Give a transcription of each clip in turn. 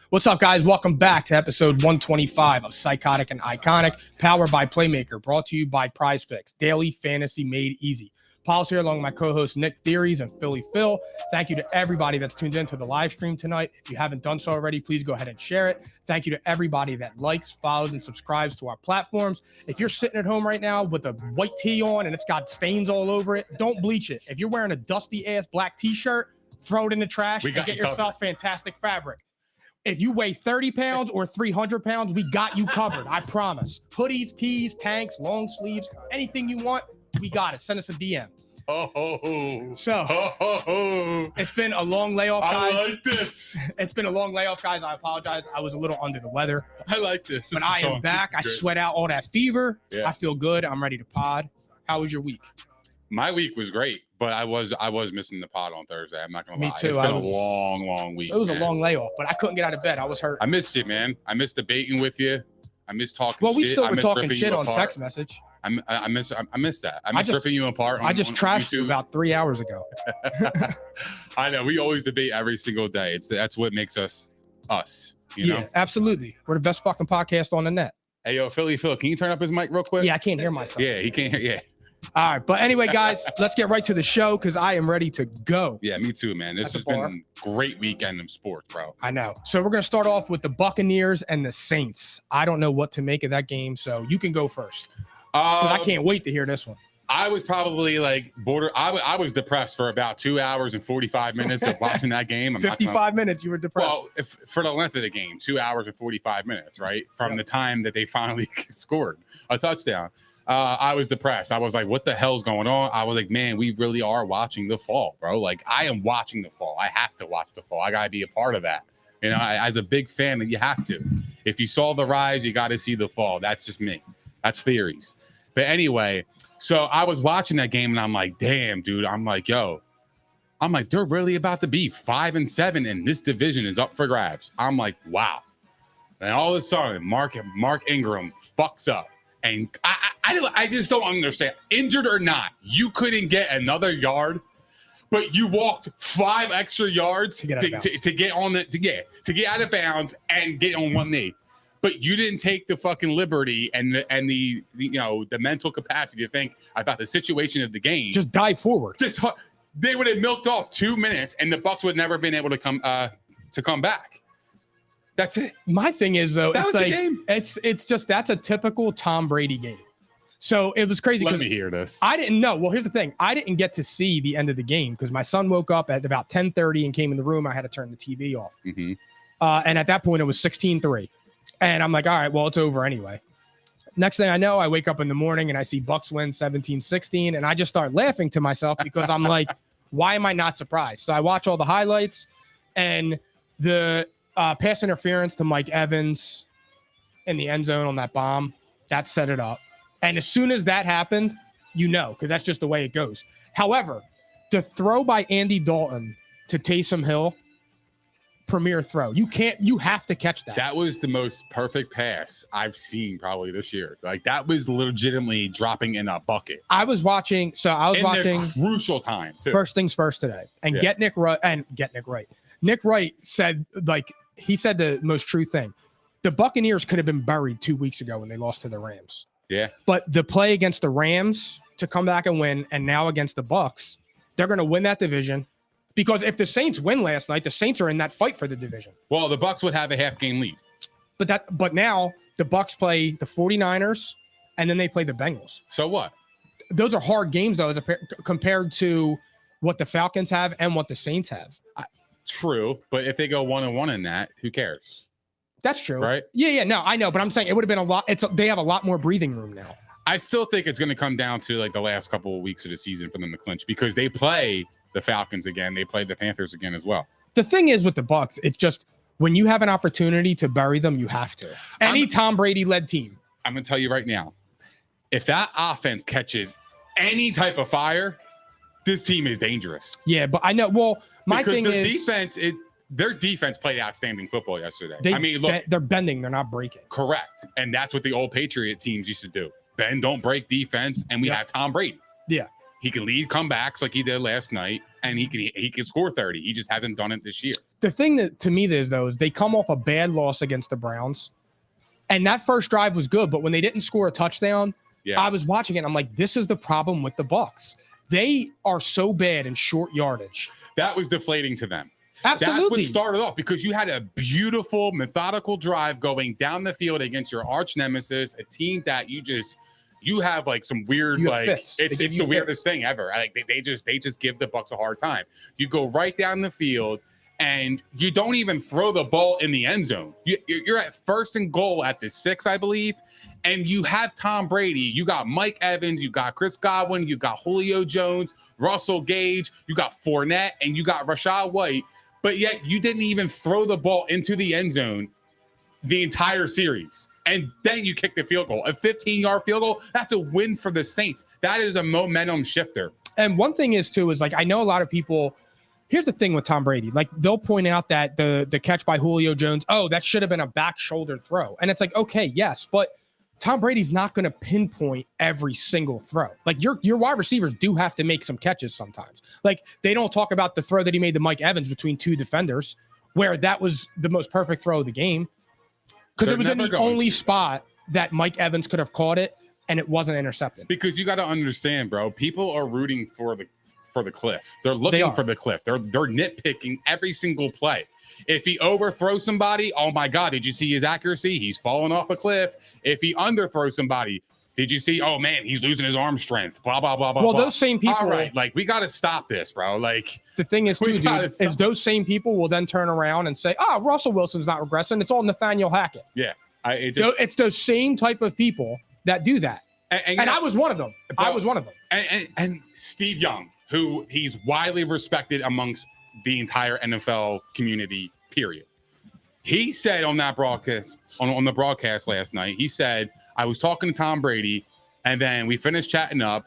What's up, guys? Welcome back to episode 125 of Psychotic and Iconic, powered by Playmaker, brought to you by Prize Picks, daily fantasy made easy. Paul's here along with my co-host Nick Theories and Philly Phil. Thank you to everybody that's tuned in to the live stream tonight. If you haven't done so already, please go ahead and share it. Thank you to everybody that likes, follows, and subscribes to our platforms. If you're sitting at home right now with a white tee on and it's got stains all over it, don't bleach it. If you're wearing a dusty-ass black t-shirt, throw it in the trash and get yourself fantastic fabric. If you weigh 30 pounds or 300 pounds, we got you covered. I promise. Hoodies, tees, tanks, long sleeves, anything you want, we got it. Send us a DM. It's been a long layoff, guys. I like this. It's been a long layoff, guys. I apologize. I was a little under the weather. I like this. But I am back. I sweat out all that fever. Yeah. I feel good. I'm ready to pod. How was your week? My week was great, but I was missing the pod on Thursday. I'm not gonna lie. Me too. It's been a long week. It was a long layoff, but I couldn't get out of bed. I was hurt. I missed it, man. I missed debating with you. I missed talking. Well, we shit. still were talking shit on text message. I missed that. I missed ripping you apart. I just trashed you about 3 hours ago. I know. We always debate every single day. That's what makes us. You know? Absolutely. We're the best fucking podcast on the net. Hey, yo, Philly Phil, can you turn up his mic real quick? Yeah, I can't hear myself. Yeah, he can't. Yeah. All right, but anyway, guys, let's get right to the show because I am ready to go. Yeah, me too, man. This has been a great weekend of sports, bro. I know. So we're going to start off with the Buccaneers and the Saints. I don't know what to make of that game, so you can go first because I can't wait to hear this one. I was probably like I was depressed for about 2 hours and 45 minutes of watching that game. 55 minutes, you were depressed. Well, for the length of the game, 2 hours and 45 minutes, right? From the time that they finally scored a touchdown. I was depressed. I was like, what the hell's going on? I was like, man, we really are watching the fall, bro. Like, I am watching the fall. I have to watch the fall. I got to be a part of that. You know, as a big fan, you have to. If you saw the rise, you got to see the fall. That's just me. That's theories. But anyway, so I was watching that game and I'm like, damn, dude. I'm like, they're really about to be 5-7 and this division is up for grabs. I'm like, wow. And all of a sudden, Mark Ingram fucks up. And I just don't understand. Injured or not, you couldn't get another yard, but you walked 5 extra yards to get out of bounds and get on one knee. But you didn't take the fucking liberty and the mental capacity to think about the situation of the game. Just dive forward. They would have milked off 2 minutes, and the Bucs would never been able to come back. That's it. My thing is, though, it's just that's a typical Tom Brady game. So it was crazy. Let me hear this. I didn't know. Well, here's the thing. I didn't get to see the end of the game because my son woke up at about 10:30 and came in the room. I had to turn the TV off. Mm-hmm. And at that point, it was 16-3. And I'm like, all right, well, it's over anyway. Next thing I know, I wake up in the morning and I see Bucs win 17-16. And I just start laughing to myself because I'm like, why am I not surprised? So I watch all the highlights and the pass interference to Mike Evans in the end zone on that bomb, that set it up. And as soon as that happened, because that's just the way it goes. However, the throw by Andy Dalton to Taysom Hill, premier throw. You have to catch that. That was the most perfect pass I've seen probably this year. Like, that was legitimately dropping in a bucket. I was watching the crucial time too. First things first today. And Nick Wright. Nick Wright said, he said the most true thing. The Buccaneers could have been buried 2 weeks ago when they lost to the Rams. Yeah. But the play against the Rams to come back and win, and now against the Bucs, they're going to win that division. Because if the Saints win last night, the Saints are in that fight for the division. Well, the Bucs would have a half-game lead. But now the Bucs play the 49ers, and then they play the Bengals. So what? Those are hard games, though, compared to what the Falcons have and what the Saints have. True, but if they go 1-1 in that, who cares? That's true. Right? Yeah, no, I know, but I'm saying it would have been a lot. They have a lot more breathing room now. I still think it's going to come down to like the last couple of weeks of the season for them to clinch because they play the Falcons again. They play the Panthers again as well. The thing is with the Bucs, it's just when you have an opportunity to bury them, you have to. Any Tom Brady-led team. I'm going to tell you right now, if that offense catches any type of fire, this team is dangerous. Yeah, but I know. Well, my thing is their defense played outstanding football yesterday. Look, they're bending, they're not breaking. Correct, and that's what the old Patriot teams used to do: bend, don't break defense, and we have Tom Brady. Yeah, He can lead comebacks like he did last night, and he can score 30. He just hasn't done it this year. The thing that to me is though is they come off a bad loss against the Browns, and that first drive was good, but when they didn't score a touchdown, I was watching it and I'm like, this is the problem with the Bucs. They are so bad in short yardage. That was deflating to them. Absolutely. That's what started off, because you had a beautiful, methodical drive going down the field against your arch nemesis, a team that you have like some weird, like fits. it's the weirdest thing ever. Like they just give the Bucs a hard time. You go right down the field and you don't even throw the ball in the end zone. You're at 1st and goal at the 6, I believe, and you have Tom Brady. You got Mike Evans, you got Chris Godwin, you got Julio Jones, Russell Gage, you got Fournette, and you got Rachaad White, but yet you didn't even throw the ball into the end zone the entire series. And then you kick the field goal. A 15-yard field goal, that's a win for the Saints. That is a momentum shifter. And one thing is, too, is like I know a lot of people – here's the thing with Tom Brady. Like they'll point out that the catch by Julio Jones, oh, that should have been a back shoulder throw. And it's like, okay, yes, but Tom Brady's not going to pinpoint every single throw. Like your wide receivers do have to make some catches sometimes. Like they don't talk about the throw that he made to Mike Evans between 2 defenders where that was the most perfect throw of the game. Because it was in the only spot that Mike Evans could have caught it, and it wasn't intercepted. Because you got to understand, bro, people are rooting for the cliff. They're looking for the cliff. They're nitpicking every single play. If he overthrows somebody, oh my God, did you see his accuracy? He's falling off a cliff. If he underthrows somebody, did you see? Oh man, he's losing his arm strength. Blah blah blah blah. Well, blah. those same people. All right, like we got to stop this, bro. Like the thing is, too, dude, is those same people will then turn around and say, "Oh, Russell Wilson's not regressing. It's all Nathaniel Hackett." Yeah, it's those same type of people that do that. And I was one of them. Bro, I was one of them. And Steve Young, who he's widely respected amongst the entire NFL community. Period. He said on that broadcast, on the broadcast last night, he said, I was talking to Tom Brady, and then we finished chatting up.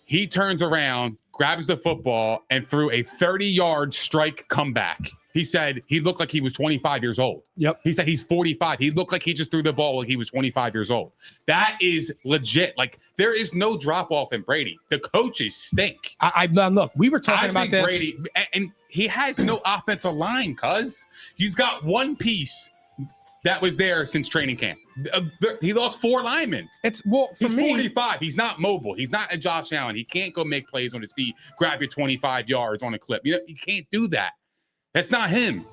He turns around, grabs the football, and threw a 30-yard strike comeback. He said he looked like he was 25 years old. Yep. He said he's 45. He looked like he just threw the ball like he was 25 years old. That is legit. Like, there is no drop-off in Brady. The coaches stink. Look, we were talking about this. Brady, and he has no offensive line, cuz. He's got one piece that was there since training camp. He lost 4 linemen. He's 45. He's not mobile. He's not a Josh Allen. He can't go make plays on his feet, grab your 25 yards on a clip. You can't do that. That's not him.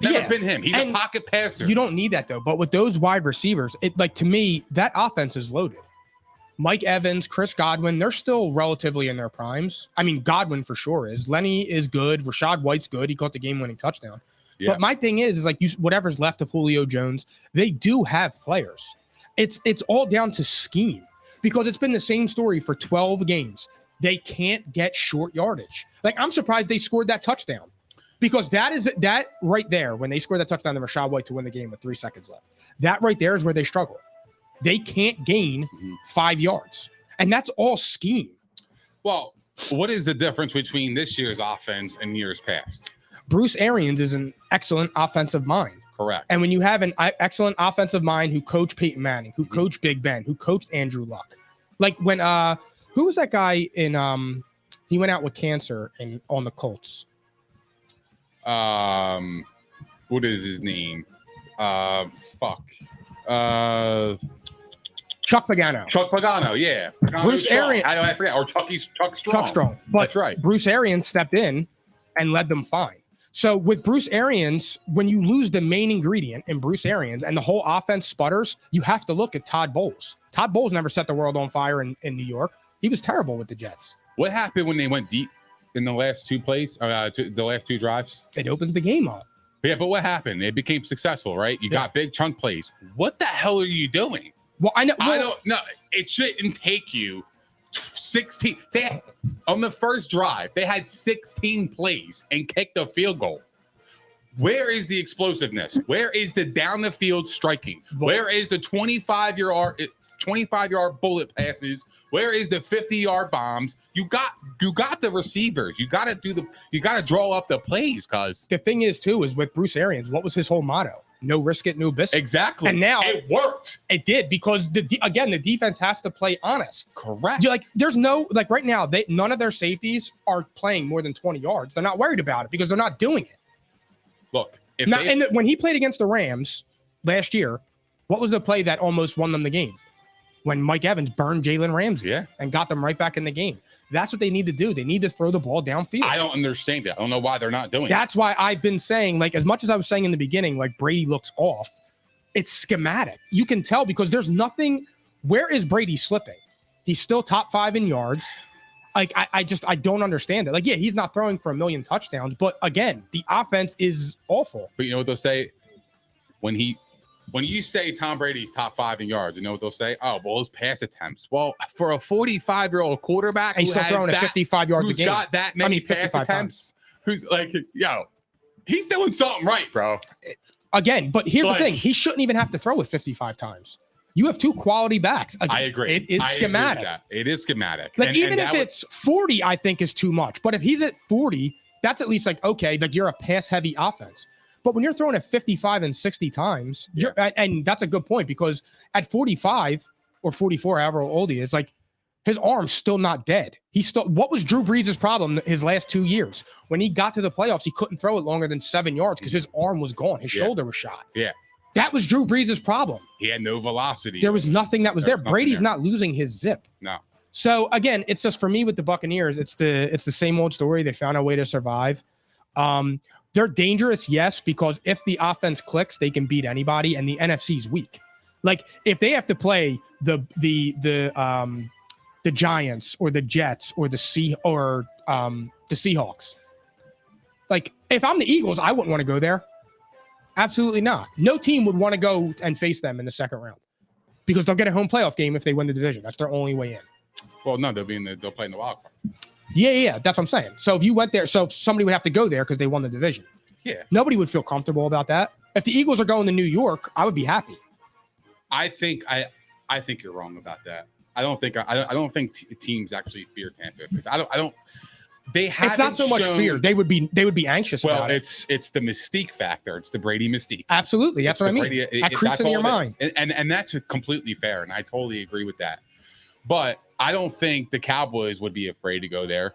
Never been him. He's a pocket passer. You don't need that, though. But with those wide receivers, to me, that offense is loaded. Mike Evans, Chris Godwin, they're still relatively in their primes. I mean, Godwin for sure is. Lenny is good. Rachaad White's good. He caught the game-winning touchdown. Yeah. But my thing is like whatever's left of Julio Jones, they do have players. It's all down to scheme because it's been the same story for 12 games. They can't get short yardage. Like, I'm surprised they scored that touchdown. Because that right there, when they scored that touchdown to Rachaad White to win the game with 3 seconds left, that right there is where they struggle. They can't gain 5 yards. And that's all scheme. Well, what is the difference between this year's offense and years past? Bruce Arians is an excellent offensive mind. Correct. And when you have an excellent offensive mind who coached Peyton Manning, who coached Big Ben, who coached Andrew Luck. Like when, who was that guy in, he went out with cancer on the Colts. What is his name? Chuck Pagano. Chuck Pagano, yeah. Bruce Arians. I forget. Or Chuck Strong. Chuck Strong. But that's right. Bruce Arians stepped in and led them fine. So with Bruce Arians, when you lose the main ingredient in Bruce Arians and the whole offense sputters, you have to look at Todd Bowles. Todd Bowles never set the world on fire in New York. He was terrible with the Jets. What happened when they went deep in the last 2 plays, the last 2 drives? It opens the game up. Yeah, but what happened? It became successful, right? You got big chunk plays. What the hell are you doing? Well, I know. Well, I don't know. It shouldn't take you 16. On the first drive, they had 16 plays and kicked a field goal. Where is the explosiveness? Where is the down the field striking? Where is the 25-yard bullet passes? Where is the 50-yard bombs? You got the receivers. You got to draw up the plays, cuz. The thing is too is with Bruce Arians, what was his whole motto? no risk it, no biscuit. Exactly. And now it worked. It did because the defense has to play honest. Correct. Like there's no like right now none of their safeties are playing more than 20 yards. They're not worried about it because they're not doing it. Look, when he played against the Rams last year, what was the play that almost won them the game? When Mike Evans burned Jalen Ramsey and got them right back in the game. That's what they need to do. They need to throw the ball downfield. I don't understand that. I don't know why they're not doing it. That's why I've been saying, like, as much as I was saying in the beginning, like Brady looks off, it's schematic. You can tell because there's nothing. Where is Brady slipping? He's still top 5 in yards. Like, I don't understand it. Like, yeah, he's not throwing for 1 million touchdowns, but again, the offense is awful. But you know what they'll say? When you say Tom Brady's top 5 in yards, you know what they'll say? Oh, well, his pass attempts. Well, for a 45-year-old quarterback and he's still throwing at 55 yards a game. Who's got that many pass attempts? Who's like, he's doing something right, bro. Again, but here's the thing. He shouldn't even have to throw it 55 times. You have 2 quality backs. Again, I agree. It is schematic. It is schematic. Like, even if it's 40, I think is too much. But if he's at 40, that's at least like, okay, like you're a pass-heavy offense. But when you're throwing it 55 and 60 times, and that's a good point because at 45 or 44, however old he is, like his arm's still not dead. What was Drew Brees' problem his last 2 years? When he got to the playoffs, he couldn't throw it longer than 7 yards because his arm was gone. His shoulder was shot. Yeah. That was Drew Brees' problem. He had no velocity. There was nothing that was there. Brady's not losing his zip. No. So again, it's just for me with the Buccaneers, it's the same old story. They found a way to survive. They're dangerous, yes, because if the offense clicks, they can beat anybody, and the NFC's weak. Like if they have to play the Giants or the Jets or the Seahawks, like if I'm the Eagles, I wouldn't want to go there. Absolutely not. No team would want to go and face them in the second round because they'll get a home playoff game if they win the division. That's their only way in. Well, no, they'll play in the wild card. Yeah, that's what I'm saying. So if you went there, somebody would have to go there because they won the division. Yeah. Nobody would feel comfortable about that. If the Eagles are going to New York, I would be happy. I think you're wrong about that. I don't think teams actually fear Tampa because I don't. They haven't. It's not so much fear. They would be anxious. Well, about it's the mystique factor. It's the Brady mystique. Absolutely, that's what I mean. Brady, that creeps into your mind, and that's completely fair, and I totally agree with that. But I don't think the Cowboys would be afraid to go there.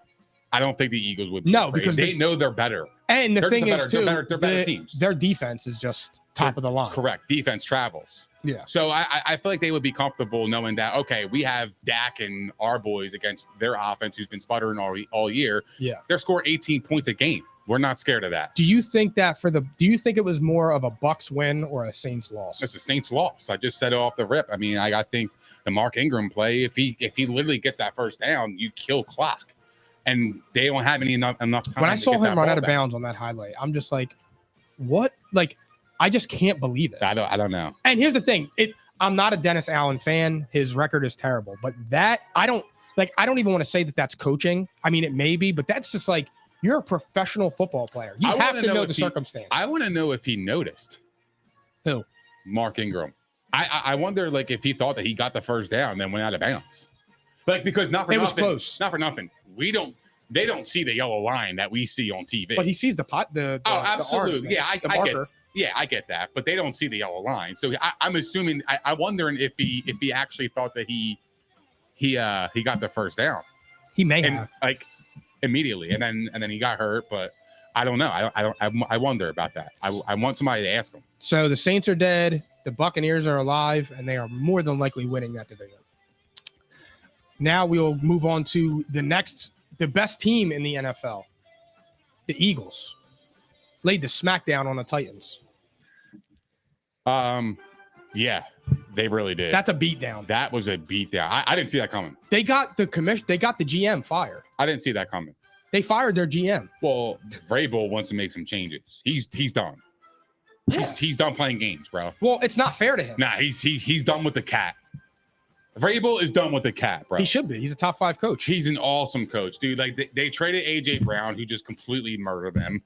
I don't think the Eagles would be afraid. Because they know they're better. And the thing is, too, they're better teams. Their defense is just top of the line. Correct. Defense travels. Yeah. So I feel like they would be comfortable knowing that, okay, we have Dak and our boys against their offense who's been sputtering all year. Yeah. They're scoring 18 points a game. We're not scared of that. Do you think it was more of a Bucs win or a Saints loss? It's a Saints loss. I just said it off the rip. I mean, I think the Mark Ingram play, if he literally gets that first down, you kill clock. And they don't have enough time. When I saw him run out of bounds on that highlight, I'm just like, what? Like, I just can't believe it. I don't know. And here's the thing. I'm not a Dennis Allen fan. His record is terrible. But I don't even want to say that that's coaching. I mean, it may be, but that's just like, you're a professional football player. You have to know the circumstance. I want to know if he noticed. Who? Mark Ingram. I wonder, like, if he thought that he got the first down and then went out of bounds. Like, because not for it nothing. Was close. Not for nothing. They don't see the yellow line that we see on TV. But he sees the absolutely. The marker. I get that. But they don't see the yellow line. So I'm assuming. I'm wondering if he actually thought that he got the first down. He may have, like, immediately, and then he got hurt. But I don't know. I wonder about that. I want somebody to ask him. So the Saints are dead. The Buccaneers are alive, and they are more than likely winning that division. Now we'll move on to the best team in the NFL. The Eagles laid the smackdown on the Titans. Yeah, they really did. That's a beatdown. That was a beatdown. I didn't see that coming. They got the GM fired. I didn't see that coming. They fired their GM. Well, Vrabel wants to make some changes. He's done. Yeah. He's done playing games, bro. Well, it's not fair to him. Nah, he's done with the cat. Vrabel is done with the cat, bro. He should be. He's a top 5 coach. He's an awesome coach, dude. Like they traded AJ Brown, who just completely murdered them.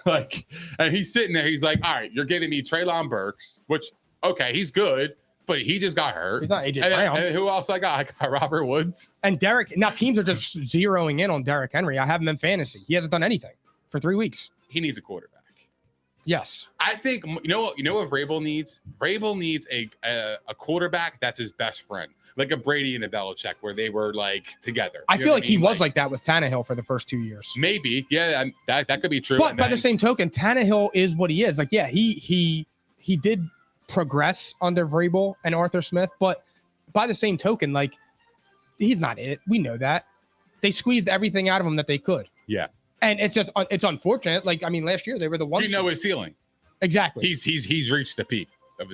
Like, and he's sitting there. He's like, all right, you're getting me Treylon Burks, which, okay, he's good, but he just got hurt. He's not AJ Brown. And who else I got? I got Robert Woods. And Derek. Now teams are just zeroing in on Derrick Henry. I have him in fantasy. He hasn't done anything for 3 weeks. He needs a quarterback. Yes. I think you know what Vrabel needs. Vrabel needs a quarterback that's his best friend, like a Brady and a Belichick, where they were like together. I feel like he was like that with Tannehill for the first 2 years. Maybe, yeah, that could be true. But by the same token, Tannehill is what he is. Like, yeah, he did progress under Vrabel and Arthur Smith, but by the same token, like, he's not it. We know that. They squeezed everything out of him that they could. Yeah. And it's unfortunate. Like, I mean, last year they were the ones. You know his ceiling. Exactly. He's reached the peak of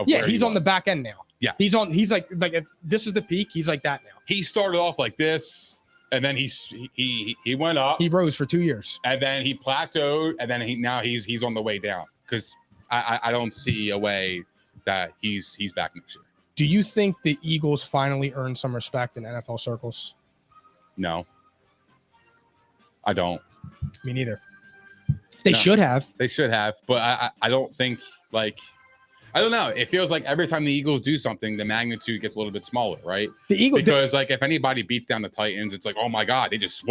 yeah, he's on the back end now. Yeah. He's like if this is the peak, he's like that now. He started off like this, and then he went up. He rose for 2 years. And then he plateaued, and then he's on the way down. Because I don't see a way that he's back next year. Do you think the Eagles finally earned some respect in NFL circles? No. I don't. Me neither. They should have. They should have, but I don't think, like, I don't know. It feels like every time the Eagles do something, the magnitude gets a little bit smaller, right? The Eagles, because like if anybody beats down the Titans, it's like, oh my God, they just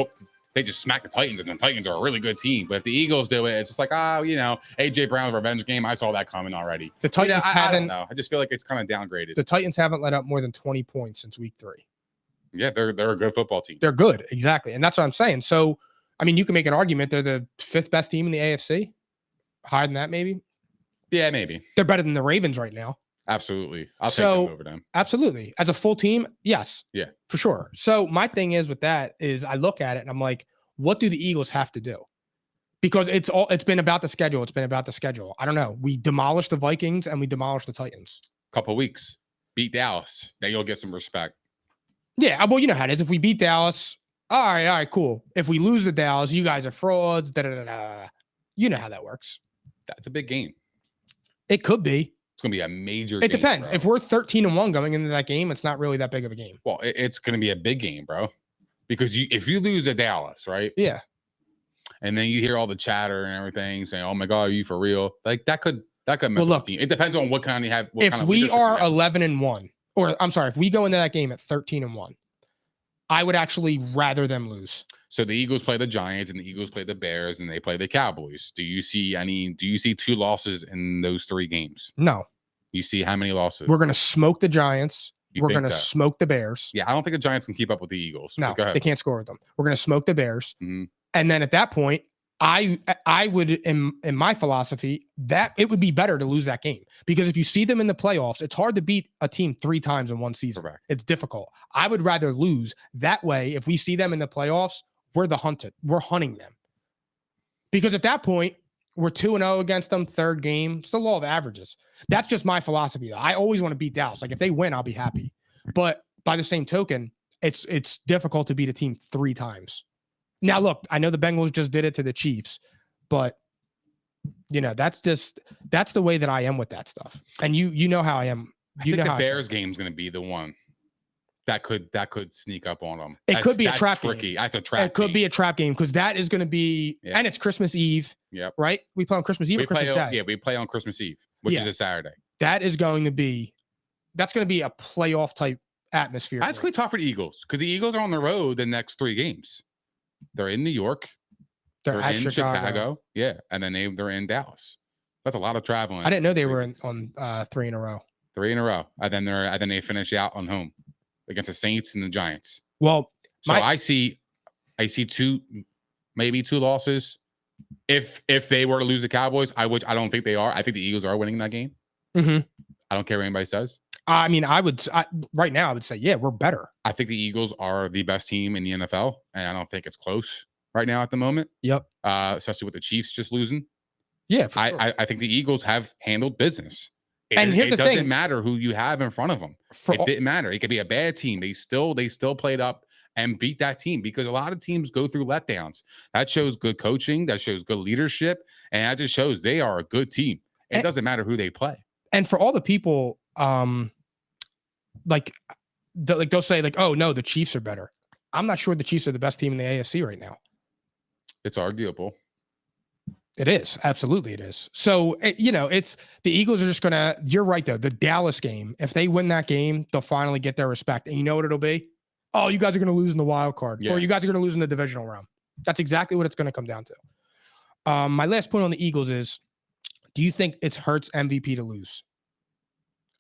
smack the Titans, and the Titans are a really good team. But if the Eagles do it, it's just like, AJ Brown's revenge game. I saw that coming already. The Titans haven't. I don't know. I just feel like it's kind of downgraded. The Titans haven't let up more than 20 points since week 3. Yeah, they're a good football team. They're good, exactly, and that's what I'm saying. So, I mean, you can make an argument they're the 5th best team in the AFC. Higher than that, maybe. Yeah, maybe. They're better than the Ravens right now. Absolutely. I'll take them over them. Absolutely. As a full team, yes. Yeah. For sure. So my thing is with that is I look at it and I'm like, what do the Eagles have to do? Because it's been about the schedule. It's been about the schedule. I don't know. We demolished the Vikings and we demolished the Titans. Couple weeks. Beat Dallas. Then you'll get some respect. Yeah. Well, you know how it is. If we beat Dallas, all right, cool. If we lose to Dallas, you guys are frauds. You know how that works. That's a big game. It could be. It's going to be a major game. It depends. Bro. If we're 13-1 going into that game, it's not really that big of a game. Well, it's going to be a big game, bro. Because if you lose at Dallas, right? Yeah. And then you hear all the chatter and everything saying, "Oh my God, are you for real?" Like that could mess with the team. It depends on what kind you have. If we are 11-1, or I'm sorry, if we go into that game at 13-1, I would actually rather them lose. So the Eagles play the Giants and the Eagles play the Bears and they play the Cowboys. Do you see 2 losses in those 3 games? No. You see how many losses? We're going to smoke the Giants. We're going to smoke the Bears. Yeah, I don't think the Giants can keep up with the Eagles. No, they can't score with them. We're going to smoke the Bears. Mm-hmm. And then at that point, I would, in my philosophy, that it would be better to lose that game. Because if you see them in the playoffs, it's hard to beat a team 3 times in one season. Correct. It's difficult. I would rather lose. That way, if we see them in the playoffs, we're the hunted. We're hunting them. Because at that point, we're 2-0 against them, 3rd game. It's the law of averages. That's just my philosophy. I always want to beat Dallas. Like if they win, I'll be happy. But by the same token, it's difficult to beat a team 3 times. Now, look, I know the Bengals just did it to the Chiefs, but that's the way that I am with that stuff. And you know how I am. I think the Bears game is going to be the one that could sneak up on them. It could be a trap game. That's a trap. It could be a trap game because that is going to be, and it's Christmas Eve. Yep. Right? We play on Christmas Eve or Christmas Day? Yeah, we play on Christmas Eve, which is a Saturday. That's going to be a playoff type atmosphere. That's going to be tough for the Eagles because the Eagles are on the road the next 3 games. They're in New York. They're in Chicago. Yeah. And then they're in Dallas. That's a lot of traveling. I didn't know they were on 3 in a row. 3 in a row. And then they finish out on home against the Saints and the Giants. Well, so I see 2, maybe 2 losses. If they were to lose the Cowboys, I don't think they are. I think the Eagles are winning that game. Mm-hmm. I don't care what anybody says. I mean, right now I would say, yeah, we're better. I think the Eagles are the best team in the NFL, and I don't think it's close right now at the moment. Yep. Especially with the Chiefs just losing. Yeah, for sure. I think the Eagles have handled business. It doesn't matter who you have in front of them. It didn't matter. It could be a bad team. They still played up and beat that team because a lot of teams go through letdowns. That shows good coaching. That shows good leadership. And that just shows they are a good team. It doesn't matter who they play. And for all the people, they'll say like, oh no, the Chiefs are better. I'm not sure the Chiefs are the best team in the AFC right now. It's arguable. It is. Absolutely it is. So, it's the Eagles are just going to, you're right though. The Dallas game, if they win that game, they'll finally get their respect. And you know what it'll be? Oh, you guys are going to lose in the wild card or you guys are going to lose in the divisional round. That's exactly what it's going to come down to. My last point on the Eagles is Do you think it's Hurts MVP to lose?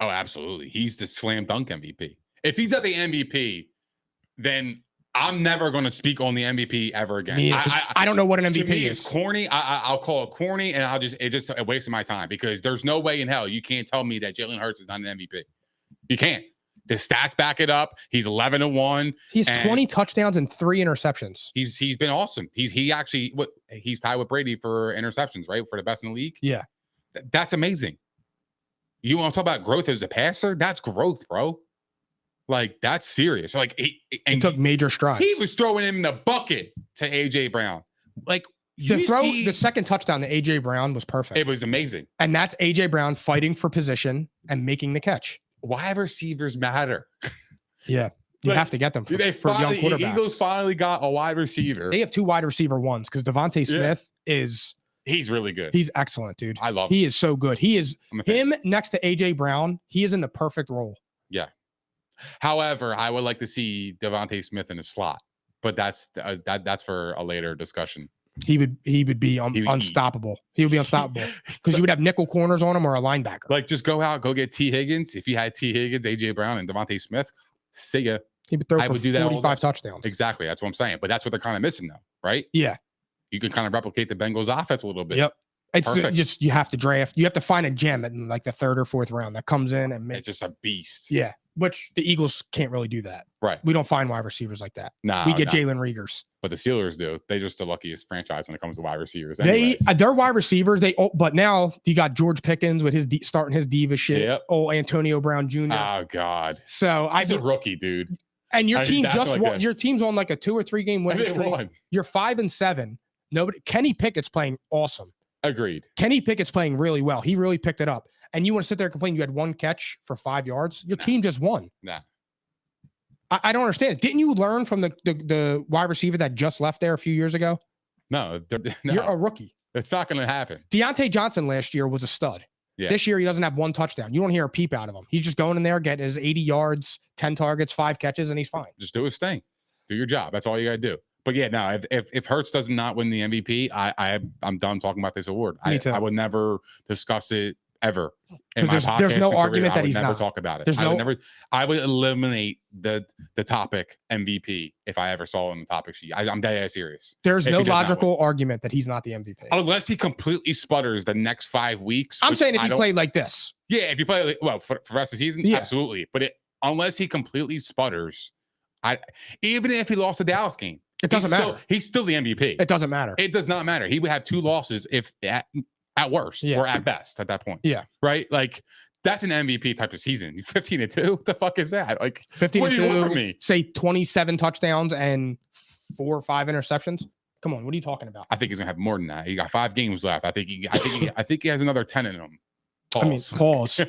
Oh, absolutely. He's the slam dunk MVP. If he's at the MVP, then I'm never going to speak on the MVP ever again. I don't know what an MVP to me, is. It's corny. I'll call it corny, and it's just a waste of my time because there's no way in hell you can't tell me that Jalen Hurts is not an MVP. You can't. The stats back it up. He's 11-1. He has 20 touchdowns and 3 interceptions. He's been awesome. He's tied with Brady for interceptions, right? For the best in the league. Yeah. That's amazing. You want to talk about growth as a passer? That's growth, bro. Like, that's serious. Like, he took major strides. He was throwing him in the bucket to AJ Brown. Like, the second touchdown to AJ Brown was perfect. It was amazing. And that's AJ Brown fighting for position and making the catch. Wide receivers matter. Yeah. You have to get them for young quarterbacks. The Eagles finally got a wide receiver. They have 2 wide receiver ones because Devontae Smith he's really good. He's excellent, dude. I love him. He is so good. He is him next to AJ Brown. He is in the perfect role. Yeah. However, I would like to see Devontae Smith in a slot, but that's for a later discussion. He would be unstoppable. He would be unstoppable because you would have nickel corners on him or a linebacker. Like, just go out, go get T. Higgins. If you had T. Higgins, AJ Brown, and Devontae Smith, see ya. He would throw for 45 touchdowns. Exactly. That's what I'm saying. But that's what they're kind of missing, though, right? Yeah. You can kind of replicate the Bengals offense a little bit. Yep. It's just you have to draft. You have to find a gem in like the 3rd or 4th round that comes in and makes just a beast. Yeah. Which the Eagles can't really do that. Right. We don't find wide receivers like that. Nah, we get Jalen Riegers. But the Steelers do. They're just the luckiest franchise when it comes to wide receivers. They're wide receivers. But now you got George Pickens with his starting his diva shit. Yep. Oh, Antonio Brown Jr. Oh God. So he's a rookie, dude. And your team just won. Your team's on like a 2 or 3 game winning streak. You're 5-7. Kenny Pickett's playing awesome. Agreed. Kenny Pickett's playing really well. He really picked it up. And you want to sit there and complain you had 1 catch for 5 yards? Your team just won. Nah. I don't understand. Didn't you learn from the wide receiver that just left there a few years ago? No. You're a rookie. It's not going to happen. Deontay Johnson last year was a stud. Yeah. This year, he doesn't have 1 touchdown. You don't hear a peep out of him. He's just going in there, getting his 80 yards, 10 targets, 5 catches, and he's fine. Just do his thing. Do your job. That's all you got to do. But yeah, no, if Hurts does not win the MVP, I'm done talking about this award. Me too. I would never discuss it ever in my podcast. There's no argument that he's not. I would never talk about it. I would eliminate the topic MVP if I ever saw it on the topic sheet. I'm dead ass serious. There's no logical argument that he's not the MVP. Unless he completely sputters the next 5 weeks. I'm saying if he played like this. Yeah, if you play for the rest of the season, absolutely. But unless he completely sputters, even if he lost the Dallas game, it doesn't matter. He's still the MVP. It doesn't matter. It does not matter. He would have 2 losses if at worst or at best at that point. Yeah. Right? Like, that's an MVP type of season. 15-2. What the fuck is that? Like, 15-2. What do you want from me? Say 27 touchdowns and 4 or 5 interceptions. Come on, what are you talking about? I think he's gonna have more than that. He got 5 games left. I think he has another 10 in him. Pause.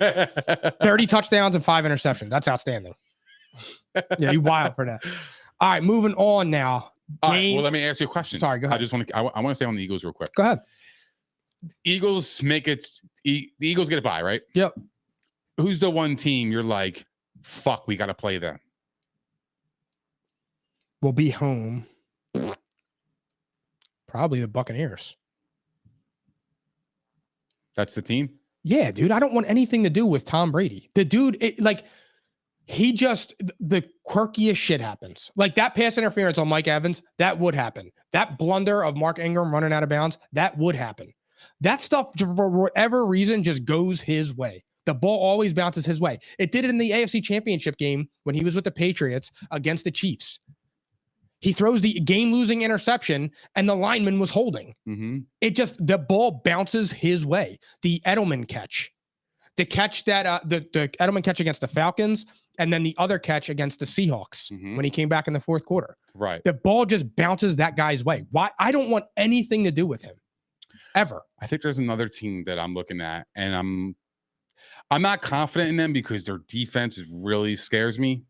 30 touchdowns and 5 interceptions. That's outstanding. Yeah, you wild for that. All right, moving on now. All right, well, let me ask you a question. Sorry, go ahead. I want to stay on the Eagles real quick. Go ahead. Eagles make it. The Eagles get a bye, right? Yep. Who's the one team you're like, fuck, we got to play them? We'll be home. Probably the Buccaneers. That's the team? Yeah, dude. I don't want anything to do with Tom Brady. The dude, the quirkiest shit happens. Like that pass interference on Mike Evans, that would happen. That blunder of Mark Ingram running out of bounds, that would happen. That stuff, for whatever reason, just goes his way. The ball always bounces his way. It did it in the AFC Championship game when he was with the Patriots against the Chiefs. He throws the game-losing interception, and the lineman was holding. Mm-hmm. The ball bounces his way. The Edelman catch. The catch that the Edelman catch against the Falcons, and then the other catch against the Seahawks when he came back in the 4th quarter. Right. The ball just bounces that guy's way. Why? I don't want anything to do with him. Ever. I think there's another team that I'm looking at, and I'm not confident in them because their defense really scares me.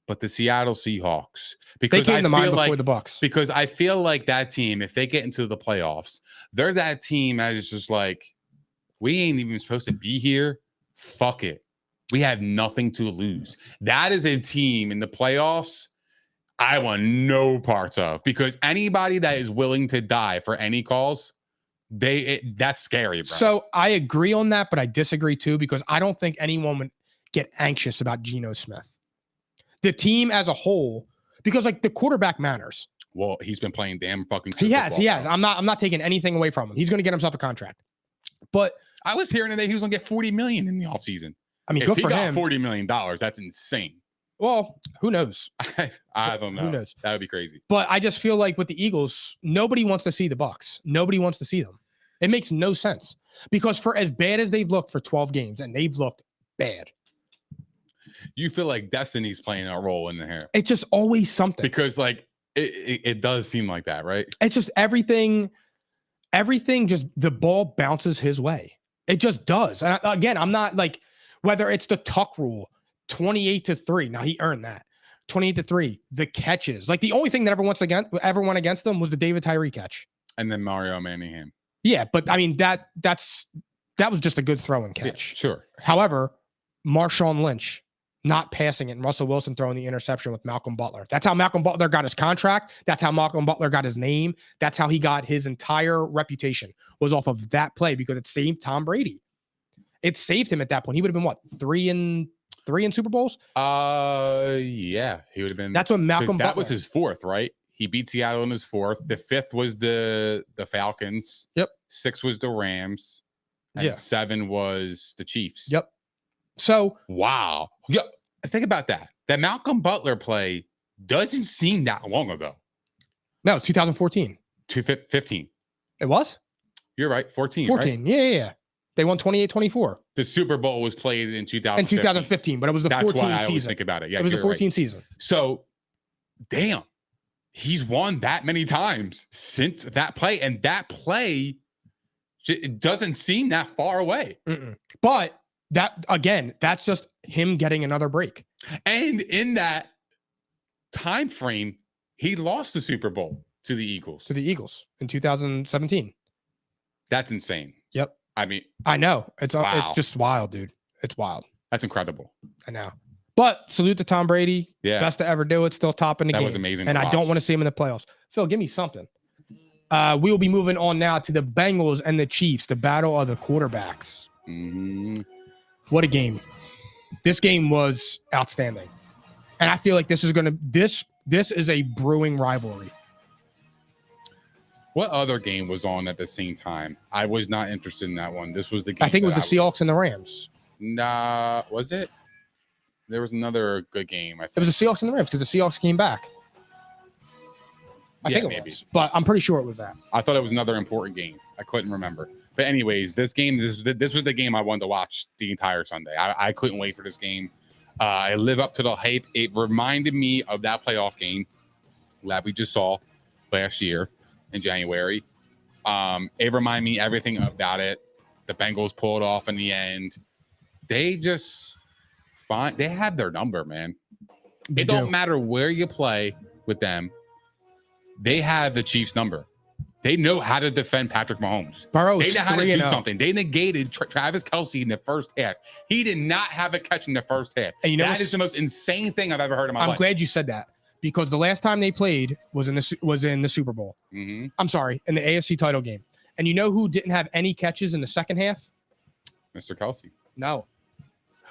But the Seattle Seahawks, because they came to mind before the Bucs. Because I feel like that team, if they get into the playoffs, they're that team that is just like, we ain't even supposed to be here. Fuck it. We have nothing to lose. That is a team in the playoffs I want no parts of, because anybody that is willing to die for any cause, That's scary, bro. So I agree on that, but I disagree too, because I don't think anyone would get anxious about Geno Smith. The team as a whole, because like the quarterback matters. Well, he's been playing damn fucking good He has. football, I'm not taking anything away from him. He's going to get himself a contract. But I was hearing today he was going to get $40 million in the offseason. I mean, If good he for got him. $40 million, that's insane. Well, who knows? I don't know. Who knows? That would be crazy. But I just feel like with the Eagles, nobody wants to see the Bucs. Nobody wants to see them. It makes no sense, because for as bad as they've looked for 12 games, and they've looked bad, You feel like destiny's playing a role in here. it's just always something. Because like it does seem like that, right? It's just everything just the ball bounces his way. It just does. And again, I'm not like, whether it's the tuck rule, 28-3. Now he earned that. 28-3. The catches. Like the only thing that ever went against them was the David Tyree catch. And then Mario Manningham. Yeah, but I mean that was just a good throw and catch. Yeah, sure. However, Marshawn Lynch not passing it and Russell Wilson throwing the interception with Malcolm Butler. That's how Malcolm Butler got his contract. That's how Malcolm Butler got his name. That's how he got his entire reputation, was off of that play, because it saved Tom Brady. It saved him at that point. He would have been what, 3 in Super Bowls? Yeah, he would have been. That's what Malcolm That Butler. was his fourth, right? He beat Seattle in his fourth. The fifth was the Falcons. Yep. 6 was the Rams. And Yeah. 7 was the Chiefs. Yep. So Wow. Yeah. Think about that. That Malcolm Butler play doesn't seem that long ago. no, it's 2014. 15. It was You're right. 14. 14. Right? Yeah. They won 28-24 The Super Bowl was played in 2015. in 2015, but it was the That's 14 why I always season. think about it. Yeah, It was the you're right. 14 season. So, damn, he's won that many times since that play, and that play it doesn't seem that far away. But that, again, that's just him getting another break. And in that time frame, he lost the Super Bowl to the Eagles. To the Eagles in 2017. That's insane. Yep. I mean, I know. It's Wow. just wild, dude. It's wild. that's incredible. I know. But salute to Tom Brady. Yeah, Best to ever do it. Still top in the that game. was amazing. And to I don't watch. want to see him in the playoffs. Phil, give me something. We will be moving on now to the Bengals and the Chiefs, the battle of the quarterbacks. Mhm. What a game. This game was outstanding. And I feel like this is a brewing rivalry. What other game was on at the same time? I was not interested in that one. This was the game. I think it was the that Seahawks and the Rams. Nah, was it? There was another good game. I It think. was the Seahawks and the Rams, because the Seahawks came back. I think it was, but I'm pretty sure it was that. I thought it was another important game. I couldn't remember. But anyways, this was the game I wanted to watch the entire Sunday. I couldn't wait for this game. I live up to the hype. It reminded me of that playoff game that we just saw last year in January. It reminded me everything about it. The Bengals pulled off in the end. They just they have their number, man. They It don't do. matter where you play with them. They have the Chiefs' number. They know how to defend Patrick Mahomes. Burrow They is know how to 3-0. do something. They negated Travis Kelce in the first half. He did not have a catch in the first half. And you know that what's- is the most insane thing I've ever heard in my I'm life. glad you said that, because the last time they played was in the Super Bowl. Mm-hmm. I'm sorry, in the AFC title game. And you know who didn't have any catches in the second half? Mr. Kelce. No,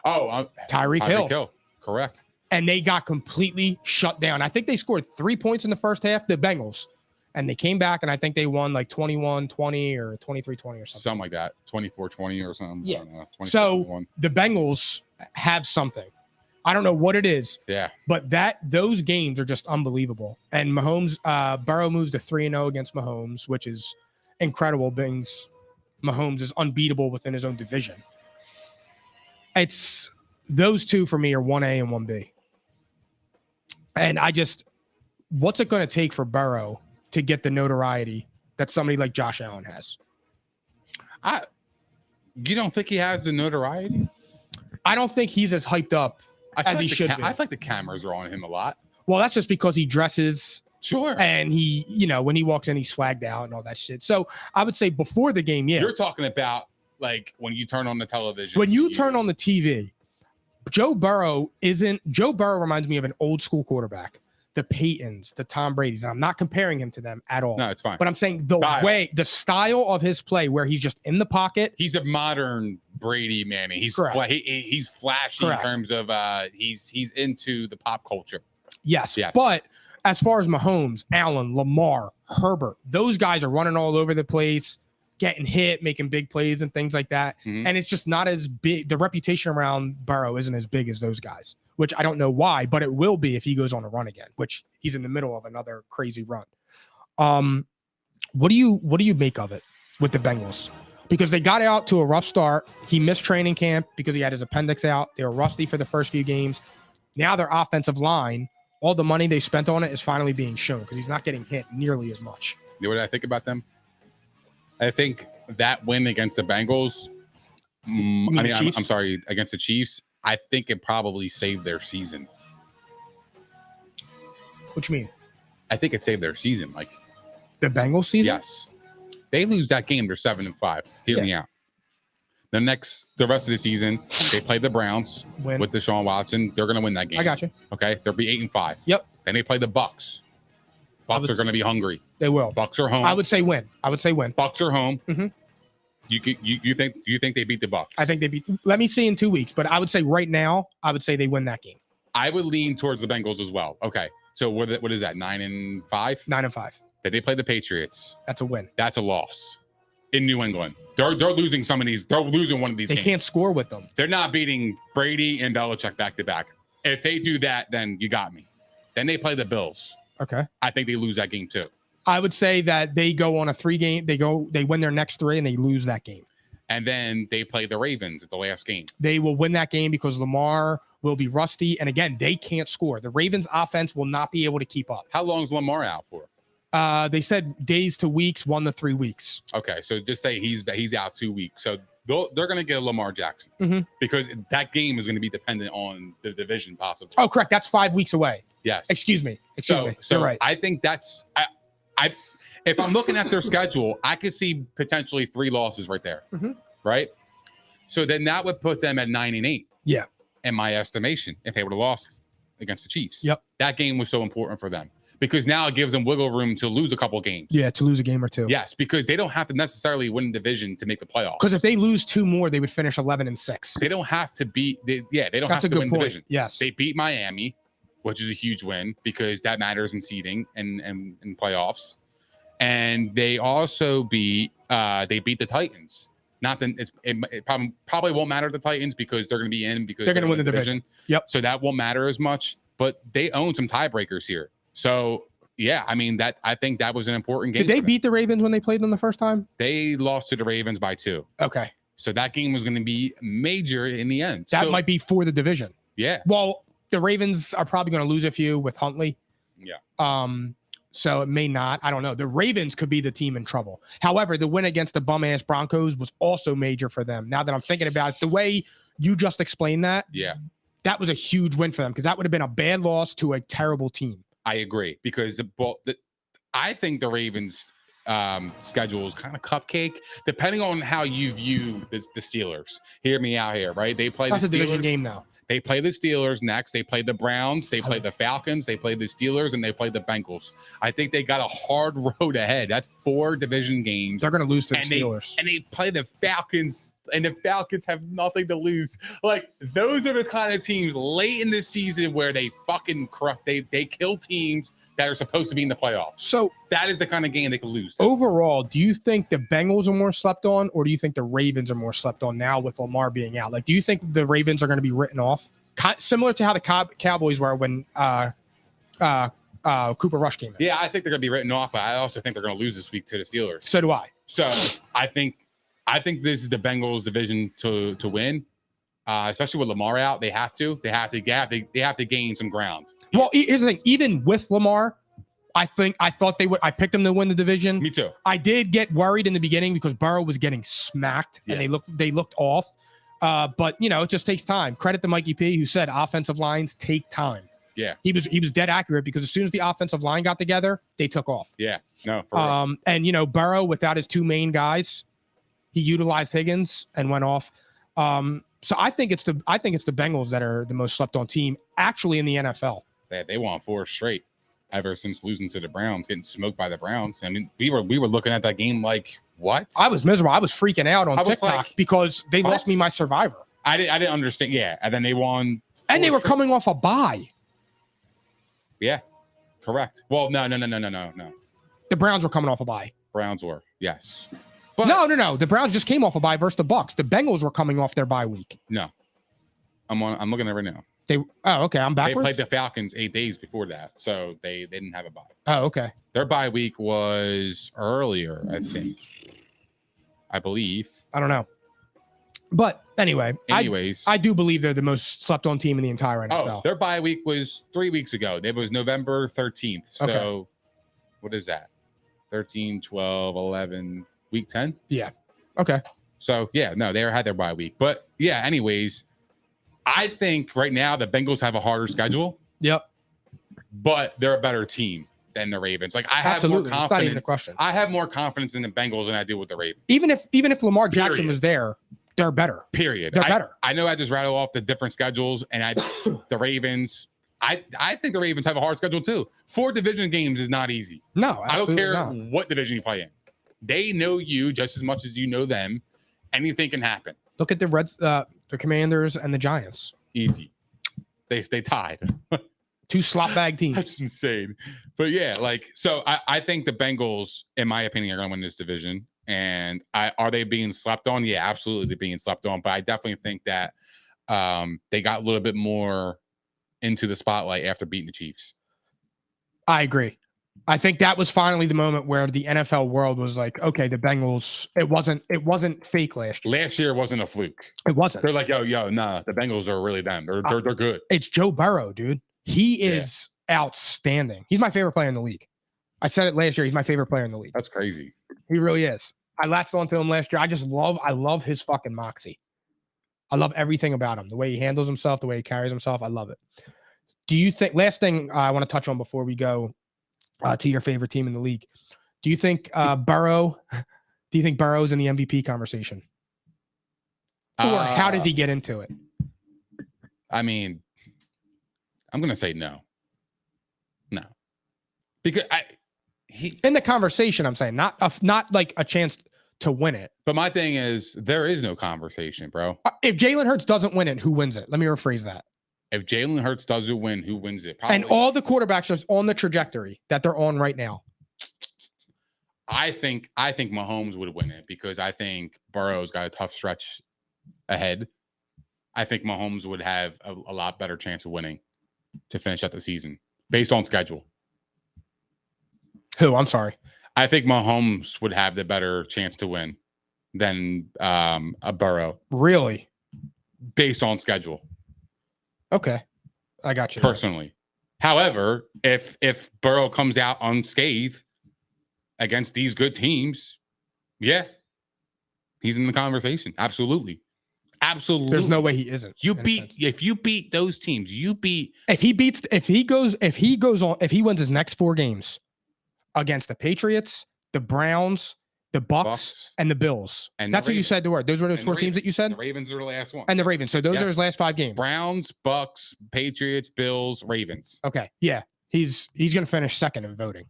Oh, Tyreek Hill. Correct. And they got completely shut down. I think they scored 3 points in the first half, the Bengals. And they came back, and I think they won like 21-20 or 23-20 or something. Something like that. 24-20 or something. Yeah. I don't know. So 24-21. the Bengals have something. I don't know what it is, Yeah. but those games are just unbelievable. And Mahomes, Burrow moves to 3-0 against Mahomes, which is incredible. Mahomes is unbeatable within his own division. It's those two for me are 1A and 1B. And what's it going to take for Burrow to get the notoriety that somebody like Josh Allen has? You don't think he has the notoriety? I don't think he's as hyped up as he should be. I feel like the cameras are on him a lot. Well, that's just because he dresses Sure. and he, when he walks in, he's swagged out and all that shit. So I would say before the game, yeah. You're talking about like when you turn on the television. When you turn on the TV, Joe Burrow reminds me of an old school quarterback the Peytons, the Tom Brady's. And I'm not comparing him to them at all. No, it's fine. But I'm saying the style of his play where he's just in the pocket. He's a modern Brady Manning. He's he's flashy in terms of he's into the pop culture. Yes. But as far as Mahomes, Allen, Lamar, Herbert, those guys are running all over the place, getting hit, making big plays and things like that. Mm-hmm. And it's just not as big. The reputation around Burrow isn't as big as those guys, which I don't know why, but it will be if he goes on a run again, which he's in the middle of another crazy run. What do you make of it with the Bengals? Because they got out to a rough start. He missed training camp because he had his appendix out. They were rusty for the first few games. Now their offensive line, all the money they spent on it is finally being shown because he's not getting hit nearly as much. You know what I think about them? I think that win against the Bengals, I'm sorry, against the Chiefs, I think it probably saved their season. What you mean? I think it saved their season. Like the Bengals season? Yes. They lose that game, they're 7-5. Hear me out. The rest of the season, they play the Browns with Deshaun Watson. They're going to win that game. I got you. Okay, they'll be 8-5. Yep. Then they play the Bucks. Bucks are going to be hungry. They will. Bucks are home. I would say win. Bucks are home. Mm-hmm. You think they beat the Bucks? I think they beat. Let me see in 2 weeks, but I would say right now, I would say they win that game. I would lean towards the Bengals as well. Okay, so what is that? 9-5. 9-5. Did they play the Patriots? That's a win. That's a loss in New England. They're losing some of these. They're losing one of these games. They can't score with them. They're not beating Brady and Belichick back to back. If they do that, then you got me. Then they play the Bills. Okay. I think they lose that game too. I would say that they go on a 3-game. They win their next 3 and they lose that game. And then they play the Ravens at the last game. They will win that game because Lamar will be rusty. And again, they can't score. The Ravens offense will not be able to keep up. How long is Lamar out for? They said days to weeks, 1 to 3 weeks. Okay, so just say he's out 2 weeks. So they're going to get Lamar Jackson because that game is going to be dependent on the division possibly. Oh, correct. That's 5 weeks away. Yes. Excuse me. So you're right. I think that's I if I'm looking at their schedule, I could see potentially 3 losses right there. Right. So then that would put them at 9-8. Yeah. In my estimation, if they would have lost against the Chiefs. Yep. That game was so important for them. Because now it gives them wiggle room to lose a couple games. Yeah, to lose a game or 2. Yes, because they don't have to necessarily win the division to make the playoffs. Because if they lose 2 more, they would finish 11-6. They don't have to beat. They don't That's have to win point. division. Yes, they beat Miami, which is a huge win because that matters in seeding and playoffs. And they also beat the Titans. Not that it probably won't matter to the Titans because they're going to be in because they're going to win the division. Yep. So that won't matter as much. But they own some tiebreakers here. So, yeah, I mean, I think that was an important game. Did they beat the Ravens when they played them the first time? They lost to the Ravens by 2. Okay. So that game was going to be major in the end. That might be for the division. Yeah. Well, the Ravens are probably going to lose a few with Huntley. Yeah. So it may not. I don't know. The Ravens could be the team in trouble. However, the win against the bum-ass Broncos was also major for them. Now that I'm thinking about it, the way you just explained that, that was a huge win for them because that would have been a bad loss to a terrible team. I agree because I think the Ravens' schedule is kind of cupcake, depending on how you view the Steelers. Hear me out here, right? They play. That's a division game now. They play the Steelers next. They play the Browns. They play the Falcons. They play the Steelers, and they play the Bengals. I think they got a hard road ahead. That's 4 division games. They're going to lose to the Steelers. And they play the Falcons, and the Falcons have nothing to lose. Like, those are the kind of teams late in the season where they fucking corrupt. They kill teams that are supposed to be in the playoffs. So that is the kind of game they could lose to. Overall, do you think the Bengals are more slept on, or do you think the Ravens are more slept on now with Lamar being out? Like, do you think the Ravens are going to be written off? Similar to how the Cowboys were when Cooper Rush came in. Yeah, I think they're going to be written off, but I also think they're going to lose this week to the Steelers. So do I. So I think this is the Bengals' division to win, especially with Lamar out. They have to gain some ground. Well, here's the thing. Even with Lamar, I thought they would. I picked them to win the division. Me too. I did get worried in the beginning because Burrow was getting smacked and they looked off. But it just takes time. Credit to Mikey P, who said offensive lines take time. Yeah, he was dead accurate because as soon as the offensive line got together, they took off. Yeah, no. For real. And Burrow without his 2 main guys, he utilized Higgins and went off. So I think it's the Bengals that are the most slept on team actually in the NFL. They won 4 straight. ever since losing to the Browns, getting smoked by the Browns. I mean, we were looking at that game like, what? I was miserable. I was freaking out on TikTok because they lost me my Survivor. I didn't understand. Yeah, and then they won. And they were coming off a bye. Yeah, correct. Well, no. The Browns were coming off a bye. Browns were, yes. But No. The Browns just came off a bye versus the Bucs. The Bengals were coming off their bye week. No. I'm looking at it right now. Okay. I'm backwards. They played the Falcons 8 days before that, so they didn't have a bye. Oh, okay. Their bye week was earlier, I think. I believe. I don't know. But anyways, I do believe they're the most slept on team in the entire NFL. Oh, their bye week was 3 weeks ago. It was November 13th. So What is that? 13, 12, 11, week 10? Yeah. Okay. So, yeah, no, they had their bye week. But, yeah, anyways, I think right now the Bengals have a harder schedule. Yep. But they're a better team than the Ravens. Like, I have more confidence. It's not even a question. I have more confidence in the Bengals than I do with the Ravens. Even if Lamar Jackson was there, they're better. Period. They're better. I know I just rattle off the different schedules, and the Ravens. I think the Ravens have a hard schedule too. 4 division games is not easy. No, I don't care not. what division you play in. They know you just as much as you know them. Anything can happen. Look at the Commanders and the Giants. Easy. They tied. 2 slot bag teams. That's insane. But yeah, so I think the Bengals, in my opinion, are going to win this division. And are they being slept on? Yeah, absolutely, they're being slept on. But I definitely think that they got a little bit more into the spotlight after beating the Chiefs. I agree. I think that was finally the moment where the NFL world was like, okay, the Bengals. It wasn't fake last year. Last year wasn't a fluke. It wasn't. They're like, yo, nah, the Bengals are really them. They're good. It's Joe Burrow, dude. He is outstanding. He's my favorite player in the league. I said it last year. He's my favorite player in the league. That's crazy. He really is. I latched onto him last year. I love his fucking moxie. I love everything about him. The way he handles himself, the way he carries himself. I love it. Do you think, last thing I want to touch on before we go to your favorite team in the league. Do you think Burrow's in the MVP conversation? Or how does he get into it? I mean, I'm going to say no. No. Because he in the conversation, I'm saying, not like a chance to win it. But my thing is, there is no conversation, bro. If Jalen Hurts doesn't win it, who wins it? Let me rephrase that. If Jalen Hurts doesn't win, who wins it? Probably. And all the quarterbacks are on the trajectory that they're on right now. I think Mahomes would win it because I think Burrow's got a tough stretch ahead. I think Mahomes would have a lot better chance of winning to finish out the season based on schedule. Who? I'm sorry. I think Mahomes would have the better chance to win than a Burrow. Really? Based on schedule. Okay. I got you. Personally. However, if Burrow comes out unscathed against these good teams, yeah, he's in the conversation. Absolutely. Absolutely. There's no way he isn't. If you beat those teams, if he wins his next 4 games against the Patriots, the Browns, the Bucks, and the Bills. And that's what you said to her. Those were those 4 teams that you said? The Ravens are the last one. And the Ravens. So those are his last 5 games. Browns, Bucks, Patriots, Bills, Ravens. Okay. Yeah. He's going to finish second in voting.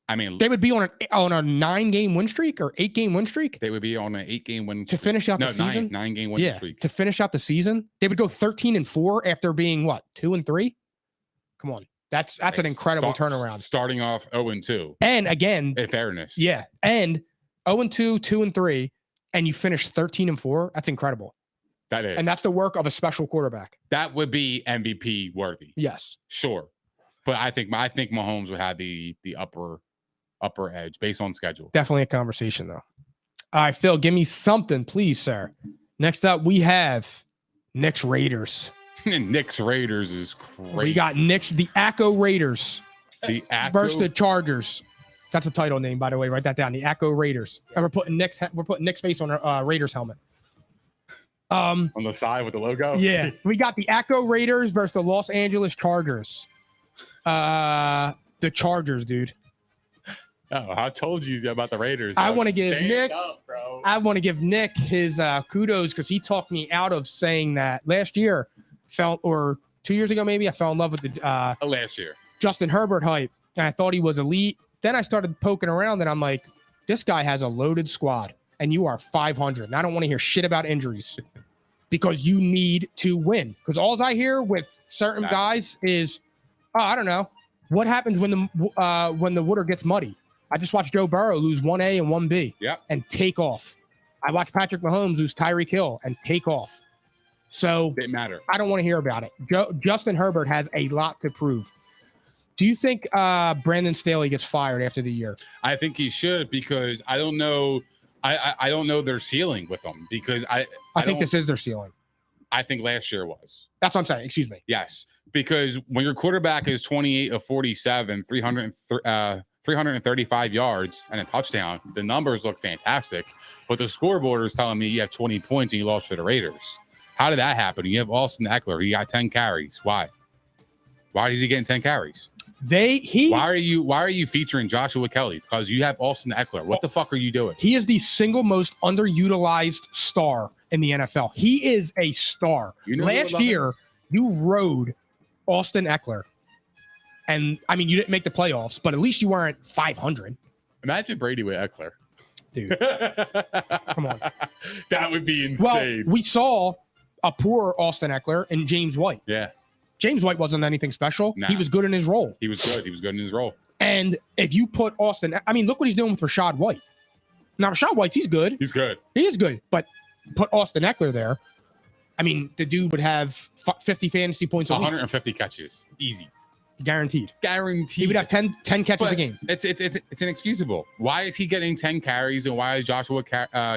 I mean, they would be on a 9-game win streak or 8-game win streak. They would be on an 8-game win to finish out the season. 9-game win streak. To finish out the season. They would go 13-4 after being what? 2-3? Come on. That's an incredible turnaround. Starting off 0-2. And again, in fairness. Yeah. And 0-2, 2-3, and you finish 13-4. That's incredible. That is. And that's the work of a special quarterback. That would be MVP worthy. Yes. Sure. But I think Mahomes would have the upper edge based on schedule. Definitely a conversation, though. All right, Phil, give me something, please, sir. Next up, we have Knicks Raiders. Knicks Raiders is crazy. We got Knicks, the Acco Raiders. The Acco versus the Chargers. That's a title name, by the way. Write that down. The Acco Raiders. And we're putting Nick's face on a Raiders helmet. On the side with the logo. Yeah, we got the Acco Raiders versus the Los Angeles Chargers. The Chargers, dude. Oh, I told you about the Raiders. I want to give Nick his kudos because he talked me out of saying that last year. 2 years ago, maybe I fell in love with the last year. Justin Herbert hype, and I thought he was elite. Then I started poking around, and I'm like, this guy has a loaded squad, and you are 500. And I don't want to hear shit about injuries because you need to win. Because all I hear with certain guys is, oh, I don't know. What happens when the water gets muddy? I just watched Joe Burrow lose 1A and 1B and take off. I watched Patrick Mahomes lose Tyreek Hill and take off. So didn't matter. I don't want to hear about it. Justin Herbert has a lot to prove. Do you think Brandon Staley gets fired after the year? I think he should, because I don't know. I don't know their ceiling with them, because I think this is their ceiling. I think last year was. That's what I'm saying. Excuse me. Yes, because when your quarterback is 28 of 47, 335 yards and a touchdown, the numbers look fantastic. But the scoreboard is telling me you have 20 points and you lost to the Raiders. How did that happen? You have Austin Eckler. He got 10 carries. Why? Why is he getting 10 carries? Why are you featuring Joshua Kelly? Because you have Austin Eckler. What the fuck are you doing? He is the single most underutilized star in the NFL. He is a star. Last year, you rode Austin Eckler. And I mean, you didn't make the playoffs, but at least you weren't 500. Imagine Brady with Eckler. Dude. Come on. That would be insane. Well, we saw a poor Austin Eckler and James White. Yeah. James White wasn't anything special. Nah. He was good in his role. He was good. He was good in his role. And if you put Austin, I mean, look what he's doing with Rashad White. Now, Rashad White's, he's good. He's good. He is good. But put Austin Eckler there. I mean, the dude would have 50 fantasy points a week. 150 catches. Easy. Guaranteed. Guaranteed. He would have 10 catches a game. It's inexcusable. Why is he getting 10 carries and why is Joshua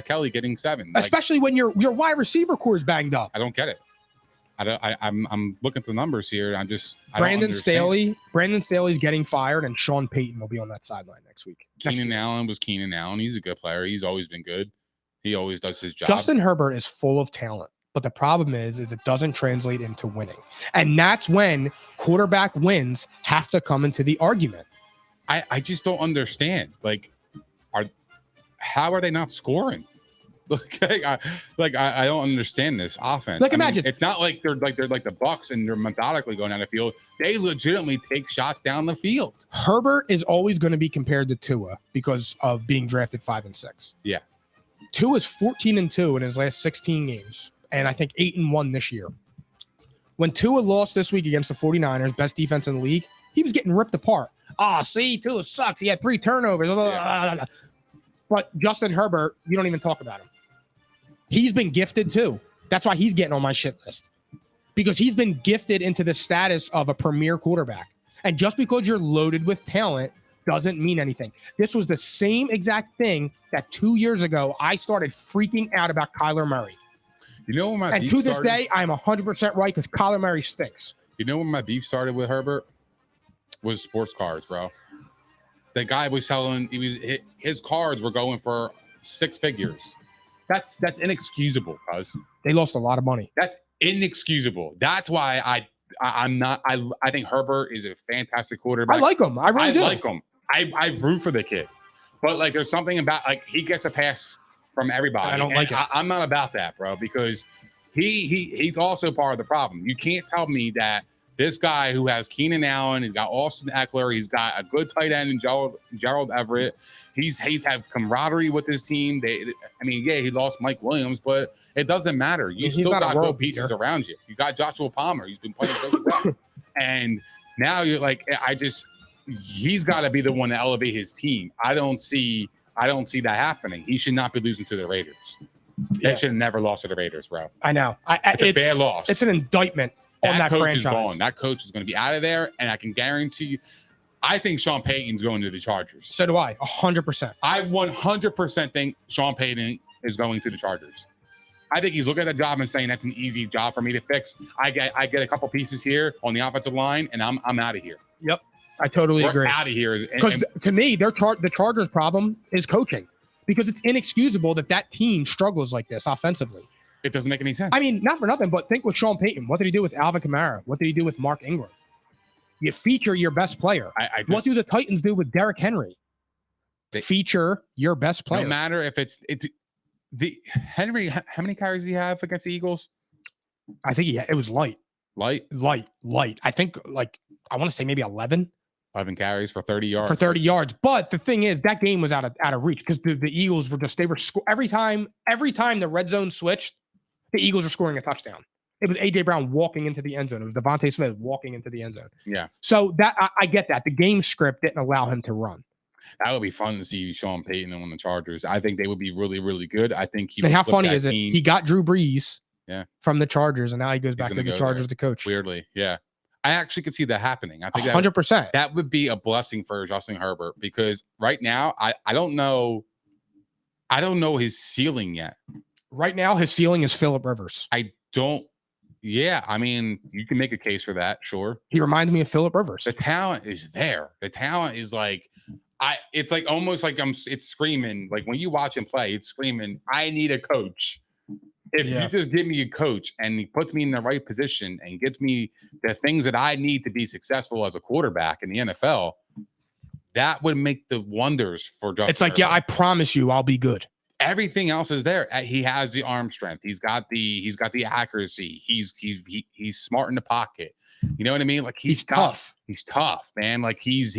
Kelly getting 7? Especially when your wide receiver core is banged up. I don't get it. I'm looking at the numbers here. Brandon Staley's getting fired, and Sean Payton will be on that sideline next week. Keenan Allen was Keenan Allen. He's a good player. He's always been good. He always does his job. Justin Herbert is full of talent, but the problem is it doesn't translate into winning, and that's when quarterback wins have to come into the argument. I just don't understand. How are they not scoring? I don't understand this offense. Imagine it's not like they're like the Bucks and they're methodically going down the field. They legitimately take shots down the field. Herbert is always going to be compared to Tua because of being drafted 5 and 6. Yeah, Tua is 14-2 in his last 16 games, and I think 8-1 this year. When Tua lost this week against the 49ers, best defense in the league, he was getting ripped apart. See, Tua sucks. He had 3 turnovers. Yeah. But Justin Herbert, you don't even talk about him. He's been gifted too. That's why he's getting on my shit list, because he's been gifted into the status of a premier quarterback. And just because you're loaded with talent doesn't mean anything. This was the same exact thing that 2 years ago I started freaking out about Kyler Murray. You know when my beef started? Day, I'm 100% right, because Kyler Murray stinks. You know when my beef started with Herbert? Was sports cards, bro. The guy was selling. His cards were going for 6 figures. That's inexcusable, cuz they lost a lot of money. That's inexcusable. That's why I think Herbert is a fantastic quarterback. I like him. I really do. I like him. I root for the kid. But there's something about he gets a pass from everybody. I don't like it. I'm not about that, bro, because he's also part of the problem. You can't tell me that this guy who has Keenan Allen, he's got Austin Eckler, he's got a good tight end in Gerald Everett. He's have camaraderie with his team. He lost Mike Williams, but it doesn't matter. You still got good pieces around you. You got Joshua Palmer. He's been playing really well. And now you're he's got to be the one to elevate his team. I don't see that happening. He should not be losing to the Raiders. They should have never lost to the Raiders, bro. I know. It's a bad loss. It's an indictment on that coach franchise. Is gone. That coach is going to be out of there, and I can guarantee you, I think Sean Payton's going to the Chargers. So do I, 100%. I 100% think Sean Payton is going to the Chargers. I think he's looking at the job and saying that's an easy job for me to fix. I get a couple pieces here on the offensive line, and I'm out of here. Yep, I totally agree. Out of here. Because to me, the Chargers' problem is coaching, because it's inexcusable that team struggles like this offensively. It doesn't make any sense. I mean, not for nothing, but think with Sean Payton. What did he do with Alvin Kamara? What did he do with Mark Ingram? You feature your best player. What do the Titans do with Derrick Henry? They feature your best player. No matter if it's the Henry. How many carries did he have against the Eagles? I think it was light. Light. I think I want to say maybe 11 carries for 30 yards. For 30 yards. But the thing is, that game was out of reach because the Eagles were every time the red zone switched, the Eagles were scoring a touchdown. It was A.J. Brown walking into the end zone. It was Devontae Smith walking into the end zone. Yeah. So that I get that. The game script didn't allow him to run. That would be fun to see Sean Payton on the Chargers. I think they would be really, really good. I think And how funny is it? He got Drew Brees from the Chargers, and now he goes back to the Chargers to coach. Weirdly, yeah. I actually could see that happening. I think 100%. That would be a blessing for Justin Herbert because right now I don't know his ceiling yet. Right now, his ceiling is Phillip Rivers. Yeah, I mean, you can make a case for that, sure. He reminds me of Phillip Rivers. The talent is there. The talent is like, it's like almost like it's screaming. Like when you watch him play, it's screaming, I need a coach. If you just give me a coach and he puts me in the right position and gets me the things that I need to be successful as a quarterback in the NFL, that would make the wonders for Justin. It's like, Herbert. I promise you, I'll be good. Everything else is there. He has the arm strength. He's got the accuracy. He's smart in the pocket. You know what I mean? Like he's tough. He's tough, man. Like he's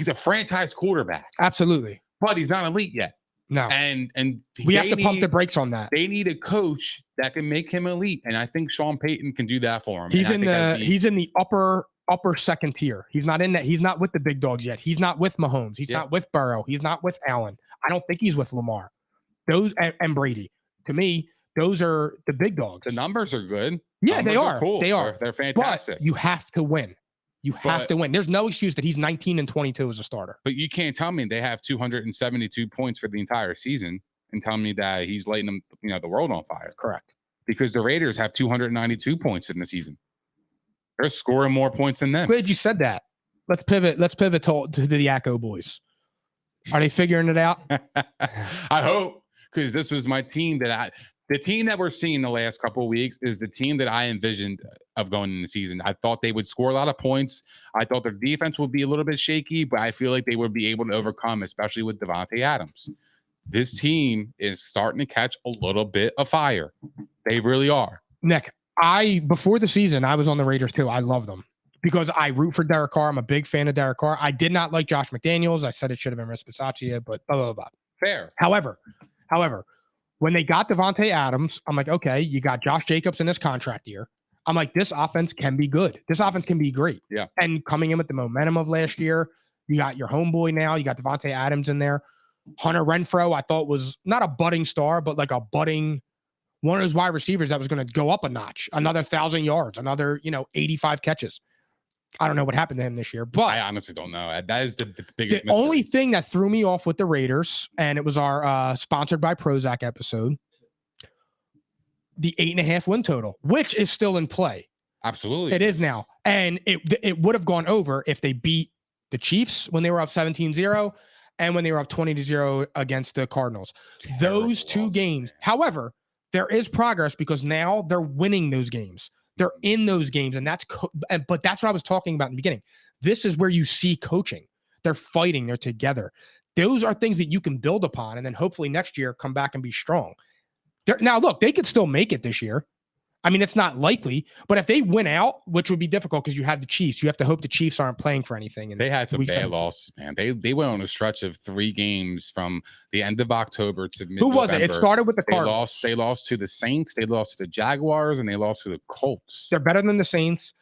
a franchise quarterback. Absolutely. But he's not elite yet. No. And we have to pump the brakes on that. They need a coach that can make him elite, and I think Sean Payton can do that for him. He's in the upper second tier. He's not in that. He's not with the big dogs yet. He's not with Mahomes. He's not with Burrow. He's not with Allen. I don't think he's with Lamar. Those and Brady. To me, those are the big dogs. The numbers are good. Yeah, they are. Cool. They are. They're fantastic. But you have to win. You have to win. There's no excuse that he's 19-22 as a starter. But you can't tell me they have 272 points for the entire season and tell me that he's lighting them, the world on fire. Correct. Because the Raiders have 292 points in the season. They're scoring more points than them. Glad you said that. Let's pivot to the Yakko boys. Are they figuring it out? I hope, because this was my team the team that we're seeing the last couple of weeks is the team that I envisioned of going in the season. I thought they would score a lot of points. I thought their defense would be a little bit shaky, but I feel like they would be able to overcome, especially with Devontae Adams. This team is starting to catch a little bit of fire. They really are. Nick, before the season, I was on the Raiders too. I love them because I root for Derek Carr. I'm a big fan of Derek Carr. I did not like Josh McDaniels. I said it should have been Bisaccia, but blah, blah, blah. Fair. However, when they got Devontae Adams, I'm like, okay, you got Josh Jacobs in his contract year. I'm like, this offense can be good. This offense can be great. Yeah. And coming in with the momentum of last year, you got your homeboy now. You got Devontae Adams in there. Hunter Renfrow, I thought was not a budding star, but like one of those wide receivers that was going to go up a notch, another 1,000 yards, another, 85 catches. I don't know what happened to him this year, but I honestly don't know. That is the biggest mystery. Only thing that threw me off with the Raiders, and it was our sponsored by Prozac episode, the 8.5 win total, which is still in play. Absolutely. It is now. And it would have gone over if they beat the Chiefs when they were up 17-0 and when they were up 20-0 against the Cardinals. Those two games. However, there is progress because now they're winning those games. They're in those games, and but that's what I was talking about in the beginning. This is where you see coaching. They're fighting. They're together. Those are things that you can build upon, and then hopefully next year come back and be strong. Now, look, they could still make it this year. I mean, it's not likely, but if they win out, which would be difficult because you have the Chiefs, you have to hope the Chiefs aren't playing for anything. They had some bad losses, man. They went on a stretch of 3 games from the end of October to mid-November. Who was it? It started with the Cardinals. They lost to the Saints, they lost to the Jaguars, and they lost to the Colts. They're better than the Saints.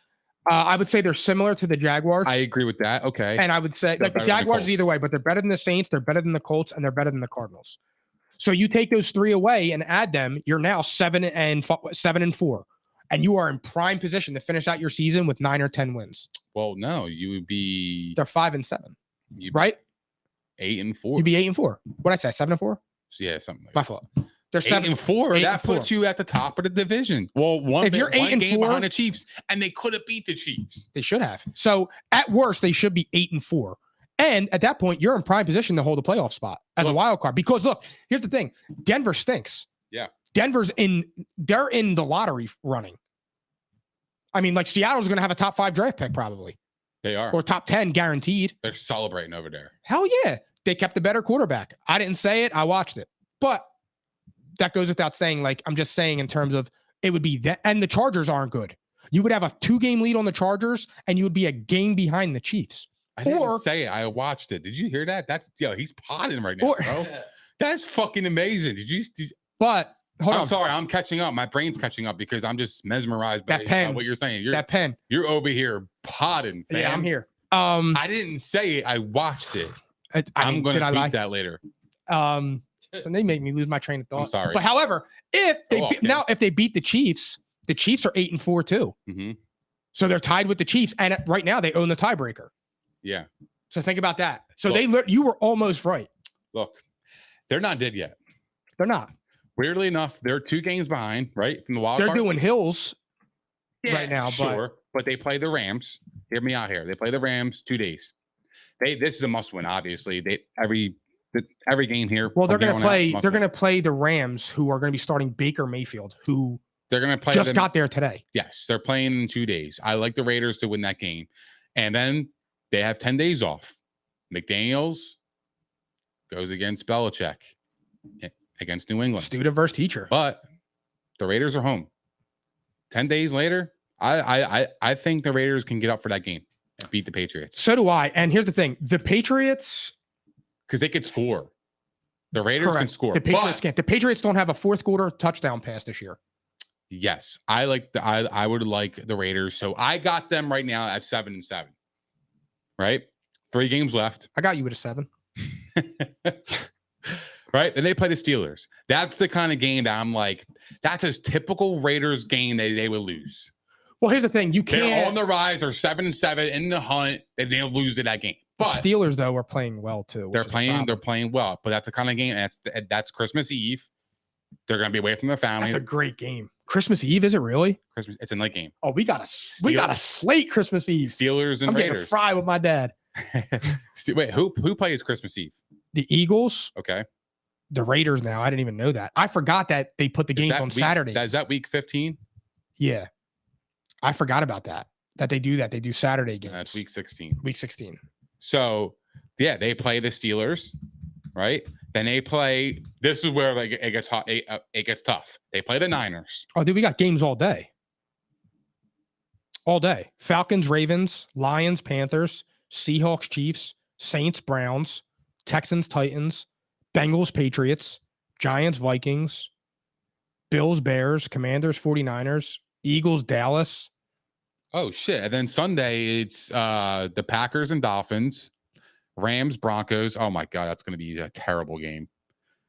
I would say they're similar to the Jaguars. I agree with that. Okay. And I would say like the Jaguars is either way, but they're better than the Saints, they're better than the Colts, and they're better than the Cardinals. So you take those 3 away and add them, you're now 7-4. And you are in prime position to finish out your season with 9 or 10 wins. Well, no, you would be. They're 5-7, right? 8-4. You'd be 8-4. What did I say? 7-4? Yeah, something like that. My fault. They're 8-4. That puts you at the top of the division. Well, if you're 8-4 game behind the Chiefs, and they could have beat the Chiefs. They should have. So at worst, they should be 8-4. And at that point, you're in prime position to hold a playoff spot as a wild card. Because look, here's the thing: Denver stinks. Yeah. They're in the lottery running. I mean, like Seattle's going to have a top 5 draft pick probably. They are. Or top 10 guaranteed. They're celebrating over there. Hell yeah. They kept a better quarterback. I didn't say it. I watched it. But that goes without saying. Like, I'm just saying in terms of it would be that. And the Chargers aren't good. You would have a 2-game lead on the Chargers, and you would be a game behind the Chiefs. I didn't say it. I watched it. Did you hear that? He's potting right now, bro. That's fucking amazing. Did you But hold on. I'm sorry, I'm catching up. My brain's catching up because I'm just mesmerized by that pen. What you're saying. That pen. You're over here potting, fam. Yeah, I'm here. I didn't say it. I watched it. I'm going to tweet that later. So they make me lose my train of thought. I'm sorry. But however, if they beat the Chiefs are 8-4 too. Mm-hmm. So they're tied with the Chiefs, and right now they own the tiebreaker. Yeah. So think about that. So you were almost right. Look, they're not dead yet. They're not. Weirdly enough, they're 2 games behind, right? From the wild card. They're doing hills right now. Sure. But they play the Rams. Hear me out here. They play the Rams 2 days. This is a must win, obviously. Every game here. Well, they're going to play the Rams, who are going to be starting Baker Mayfield, who they're going to play got there today. Yes, they're playing in 2 days. I like the Raiders to win that game. And then they have 10 days off. McDaniels goes against Belichick against New England. Student versus teacher. But the Raiders are home. 10 days later, I think the Raiders can get up for that game and beat the Patriots. So do I. And here's the thing. The Patriots... Because they could score. The Raiders can score. The Patriots can't. The Patriots don't have a 4th quarter touchdown pass this year. Yes. I would like the Raiders. So I got them right now at 7-7. Right? 3 games left. I got you at a 7. Right? Then they play the Steelers. That's the kind of game that I'm like, that's a typical Raiders game that they would lose. Well, here's the thing. They're on the rise. They're 7-7 in the hunt, and they'll lose in that game. But the Steelers, though, are playing well, too. They're playing well. But that's the kind of game. That's Christmas Eve. They're going to be away from their family. That's a great game. Christmas Eve, is it really? It's a night game. Oh, we got a slate Christmas Eve. Steelers and I'm Raiders. Getting a fry with my dad. Wait, who plays Christmas Eve? The Eagles. Okay. The Raiders now. I didn't even know that. I forgot that they put the games on Saturday. Is that week 15? Yeah. I forgot about that. That they do that. They do Saturday games. That's week 16. Week 16. So, yeah, they play the Steelers, right? Then they play. This is where it gets hot. It gets tough. They play the Niners. Oh, dude, we got games all day. All day. Falcons, Ravens, Lions, Panthers, Seahawks, Chiefs, Saints, Browns, Texans, Titans, Bengals, Patriots, Giants, Vikings, Bills, Bears, Commanders, 49ers, Eagles, Dallas. Oh, shit. And then Sunday, it's the Packers and Dolphins, Rams, Broncos. Oh, my God. That's going to be a terrible game.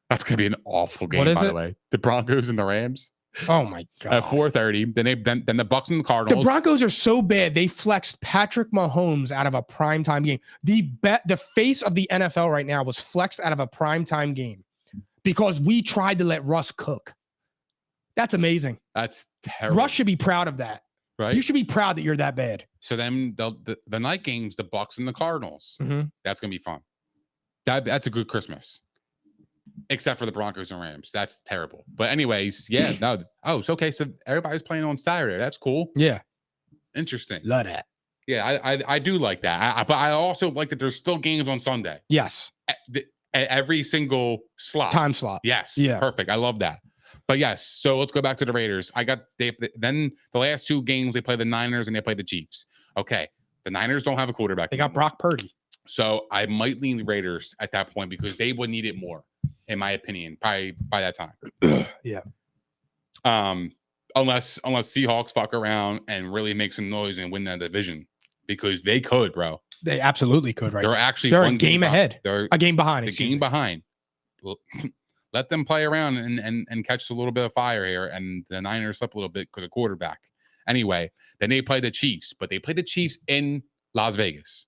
That's going to be an awful game, by the way. The Broncos and the Rams. Oh, my God. At 4:30. Then the Bucs and the Cardinals. The Broncos are so bad. They flexed Patrick Mahomes out of a primetime game. The face of the NFL right now was flexed out of a primetime game because we tried to let Russ cook. That's amazing. That's terrible. Russ should be proud of that. Right? You should be proud that you're that bad. So then the night games, the Bucs and the Cardinals. Mm-hmm. That's going to be fun. That's a good Christmas. Except for the Broncos and Rams. That's terrible. But anyways, yeah. No. Oh, so okay. So everybody's playing on Saturday. That's cool. Yeah. Interesting. Love that. Yeah, I do like that. But I also like that there's still games on Sunday. Yes. At every single slot. Time slot. Yes. Yeah. Perfect. I love that. But yes, so let's go back to the Raiders. Then the last 2 games, they play the Niners and they play the Chiefs. Okay. The Niners don't have a quarterback. They got Brock Purdy. So I might lean the Raiders at that point because they would need it more, in my opinion, probably by that time. Yeah. Unless Seahawks fuck around and really make some noise and win that division, because they could, bro. They absolutely could. Right. They're a game ahead. They're a game behind. A game behind. Let them play around and catch a little bit of fire here, and the Niners slip a little bit because of quarterback. Anyway, then they play the Chiefs, but they play the Chiefs in Las Vegas.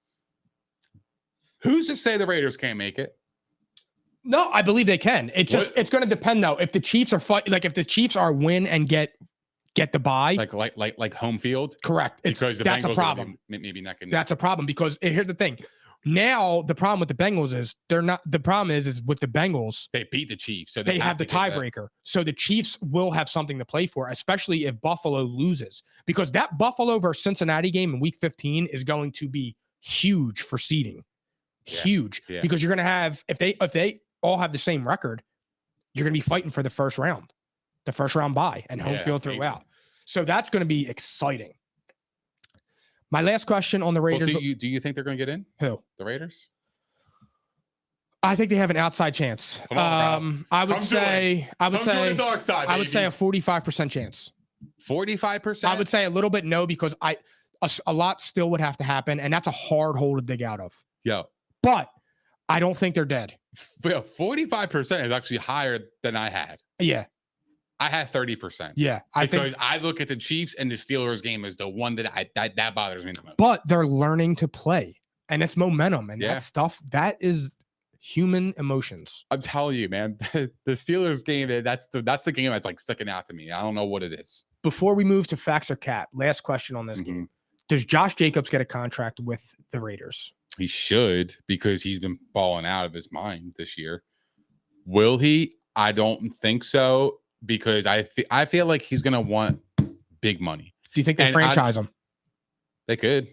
Who's to say the Raiders can't make it? No, I believe they can. It's going to depend though. If the Chiefs are if the Chiefs are win and get the bye, like home field, correct? That's a problem. Maybe not. That's a problem because here's the thing. Now the problem with the Bengals is they're not. The problem is with the Bengals, they beat the Chiefs, so they have the tiebreaker. So the Chiefs will have something to play for, especially if Buffalo loses, because that Buffalo versus Cincinnati game in Week 15 is going to be huge for seeding. Huge, because you're going to have if they all have the same record, you're going to be fighting for the first round bye and home field throughout. So that's going to be exciting. My last question on the Well, Raiders. do you think they're going to get in? Who? The Raiders? I think they have an outside chance. Come on, bro. I would say a 45% chance. 45%? I would say a little bit no, because a lot still would have to happen, and that's a hard hole to dig out of. Yo. But I don't think they're dead. 45% is actually higher than I had. Yeah. I had 30%. Yeah. Because I look at the Chiefs and the Steelers game as the one that bothers me the most. But they're learning to play, and it's momentum, and that stuff, that is human emotions. I'm telling you, man, the Steelers game, that's the game that's like sticking out to me. I don't know what it is. Before we move to facts or cap, last question on this game. Does Josh Jacobs get a contract with the Raiders? He should, because he's been balling out of his mind this year. Will he? I don't think so, because I feel like he's going to want big money. Do you think they franchise him? They could.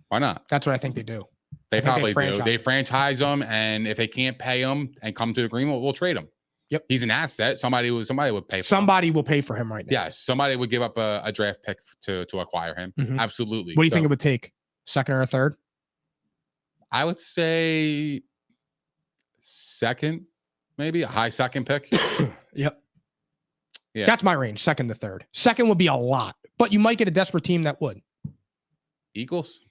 Why not? That's what I think they do. They probably do. They franchise him, and if they can't pay him and come to agreement, we'll trade him. Yep. He's an asset. Somebody would pay for Somebody will pay for him right now. Yes. Somebody would give up a draft pick to acquire him. Absolutely. What do you think it would take? Second or a third? I would say second, maybe a high second pick. Yep. Yeah. That's my range, second to third. Second would be a lot, but you might get a desperate team that would. Eagles.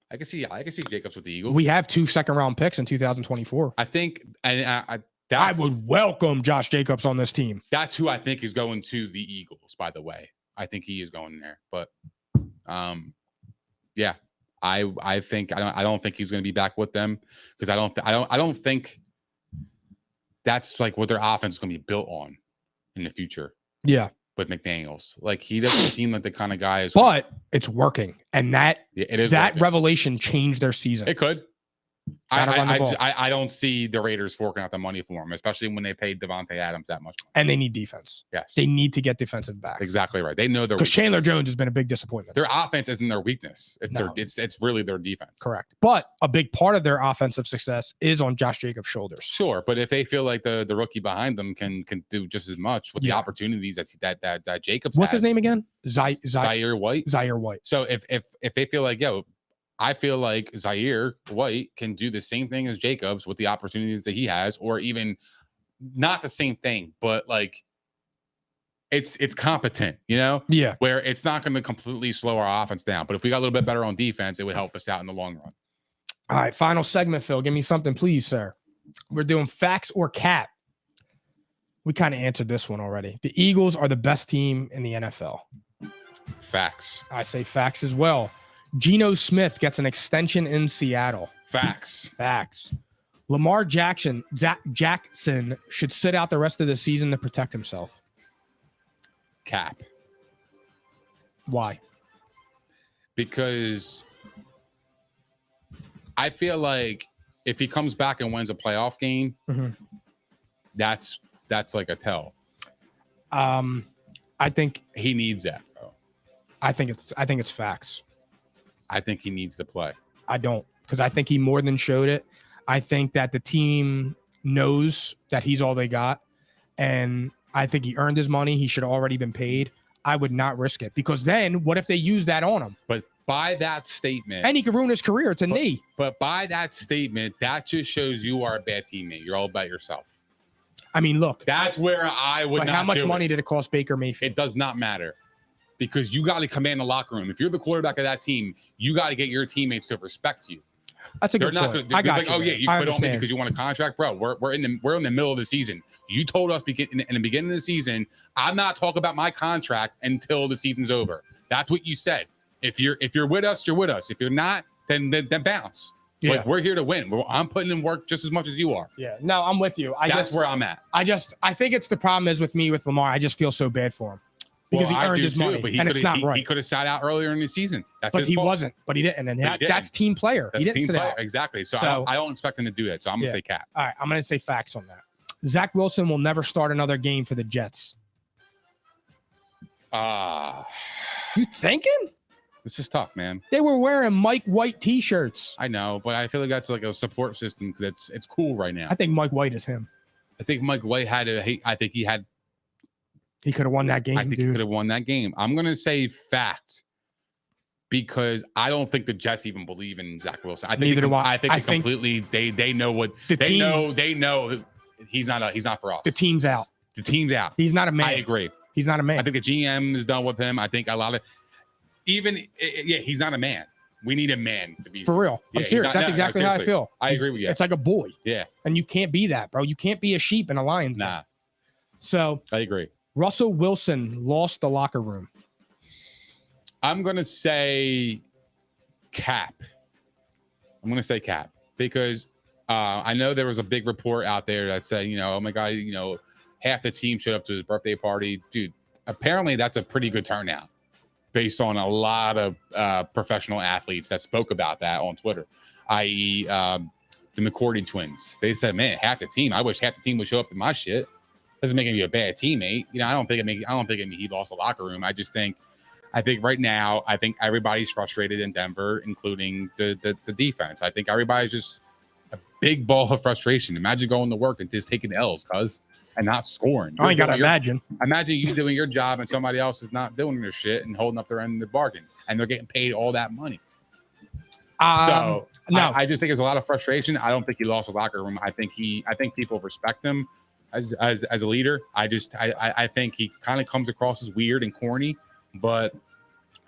I can see Jacobs with the Eagles. We have 2 second-round picks in 2024. I think, and I would welcome Josh Jacobs on this team. That's who I think is going to the Eagles, by the way. I think he is going there. But yeah. I think I don't think he's going to be back with them, because I don't think that's like what their offense is going to be built on in the future. Yeah. With McDaniels, like, he doesn't seem like the kind of guy. But it's working, and that working. revelation changed their season. It could. I don't see the Raiders forking out the money for him, especially when they paid Devontae Adams that much money. And they need defense. Yes, they need to get defensive backs. Exactly right. They know their, because Chandler Jones has been a big disappointment. Their offense isn't their weakness. It's really their defense. Correct. But a big part of their offensive success is on Josh Jacobs' shoulders. Sure, but if they feel like the rookie behind them can do just as much with the opportunities that Jacobs What's has. his name again? Zaire White. Zaire White. So if they feel like, I feel like Zaire White can do the same thing as Jacobs with the opportunities that he has, or even not the same thing, but like it's competent, Yeah. where it's not going to completely slow our offense down. But if we got a little bit better on defense, it would help us out in the long run. All right. Final segment, Phil. Give me something, please, sir. We're doing facts or cap. We kind of answered this one already. The Eagles are the best team in the NFL. Facts. I say facts as well. Geno Smith gets an extension in Seattle. Facts. Lamar Jackson should sit out the rest of the season to protect himself. Cap. Why? Because I feel like if he comes back and wins a playoff game, that's like a tell. I think he needs that, bro. I think it's facts. I think he needs to play. I don't, because I think he more than showed it. I think that the team knows that he's all they got, and I think he earned his money. He should have already been paid. I would not risk it, because then what if they use that on him? But by that statement, and he could ruin his career. It's a knee. But by that statement, that just shows you are a bad teammate. You're all about yourself. I mean, look. That's where I would. But how much money did it cost Baker Mayfield? It does not matter. Because you got to command the locker room. If you're the quarterback of that team, you got to get your teammates to respect you. That's a good point. I got you. Oh yeah, you quit on me because you want a contract, bro. We're in the middle of the season. You told us in the beginning of the season, I'm not talking about my contract until the season's over. That's what you said. If you're with us, you're with us. If you're not, then bounce. Yeah. Like, we're here to win. I'm putting in work just as much as you are. Yeah. No, I'm with you. That's where I'm at. I think it's the problem is with Lamar. I just feel so bad for him. Because he earned his money, but and it's not right. He could have sat out earlier in the season. But he wasn't. But he didn't. And that's team player. He didn't sit out. Exactly. So I don't expect him to do that. So I'm going to say cap. All right. I'm going to say facts on that. Zach Wilson will never start another game for the Jets. You thinking? This is tough, man. They were wearing Mike White T-shirts. I know, but I feel like that's like a support system because it's cool right now. I think Mike White is him. I think Mike White He could have won that game. I think he could have won that game. I'm going to say fact because I don't think the Jets even believe in Zach Wilson. Neither do I. I think completely they know what they know he's not for us. The team's out. The team's out. He's not a man. I agree. He's not a man. I think the GM is done with him. I think a lot of he's not a man. We need a man to be for real. I'm serious. That's exactly how I feel. I agree with you. It's like a boy. Yeah. And you can't be that, bro. You can't be a sheep in a lion's den. Nah. So I agree. Russell Wilson lost the locker room. I'm gonna say Cap. I'm gonna say Cap because I know there was a big report out there that said, oh my God, half the team showed up to his birthday party. Dude, apparently that's a pretty good turnout based on a lot of professional athletes that spoke about that on Twitter, i.e. The McCourty twins. They said, man, half the team. I wish half the team would show up to my shit. Doesn't make him a bad teammate. I don't think he lost the locker room. I think right now, everybody's frustrated in Denver, including the defense. I think everybody's just a big ball of frustration. Imagine going to work and just taking L's, and not scoring. I ain't got to imagine. Imagine you doing your job and somebody else is not doing their shit and holding up their end of the bargain, and they're getting paid all that money. No, I just think there's a lot of frustration. I don't think he lost the locker room. I think people respect him as a leader. I think he kind of comes across as weird and corny, but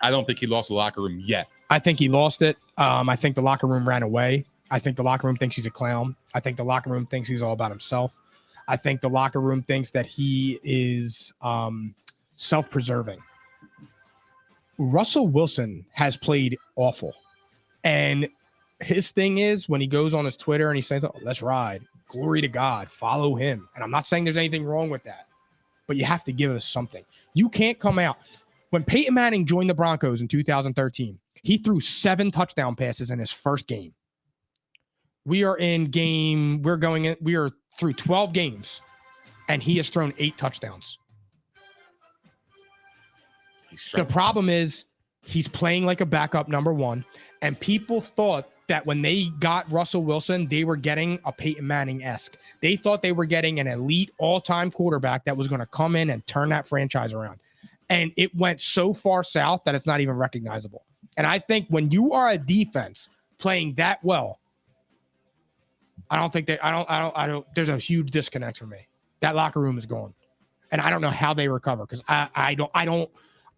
I don't think he lost the locker room yet. I think he lost it. I think the locker room ran away. I think the locker room thinks he's a clown. I think the locker room thinks he's all about himself. I think the locker room thinks that he is self-preserving. Russell Wilson has played awful. And his thing is when he goes on his Twitter and he says, oh, let's ride. Glory to God. Follow him. And I'm not saying there's anything wrong with that, but you have to give us something. You can't come out. When Peyton Manning joined the Broncos in 2013, he threw 7 touchdown passes in his first game. We are through 12 games, and he has thrown 8 touchdowns. The problem is he's playing like a backup number one, and people thought that when they got Russell Wilson, they were getting a Peyton Manning-esque. They thought they were getting an elite all-time quarterback that was going to come in and turn that franchise around. And it went so far south that it's not even recognizable. And I think when you are a defense playing that well, there's a huge disconnect for me. That locker room is gone. And I don't know how they recover because I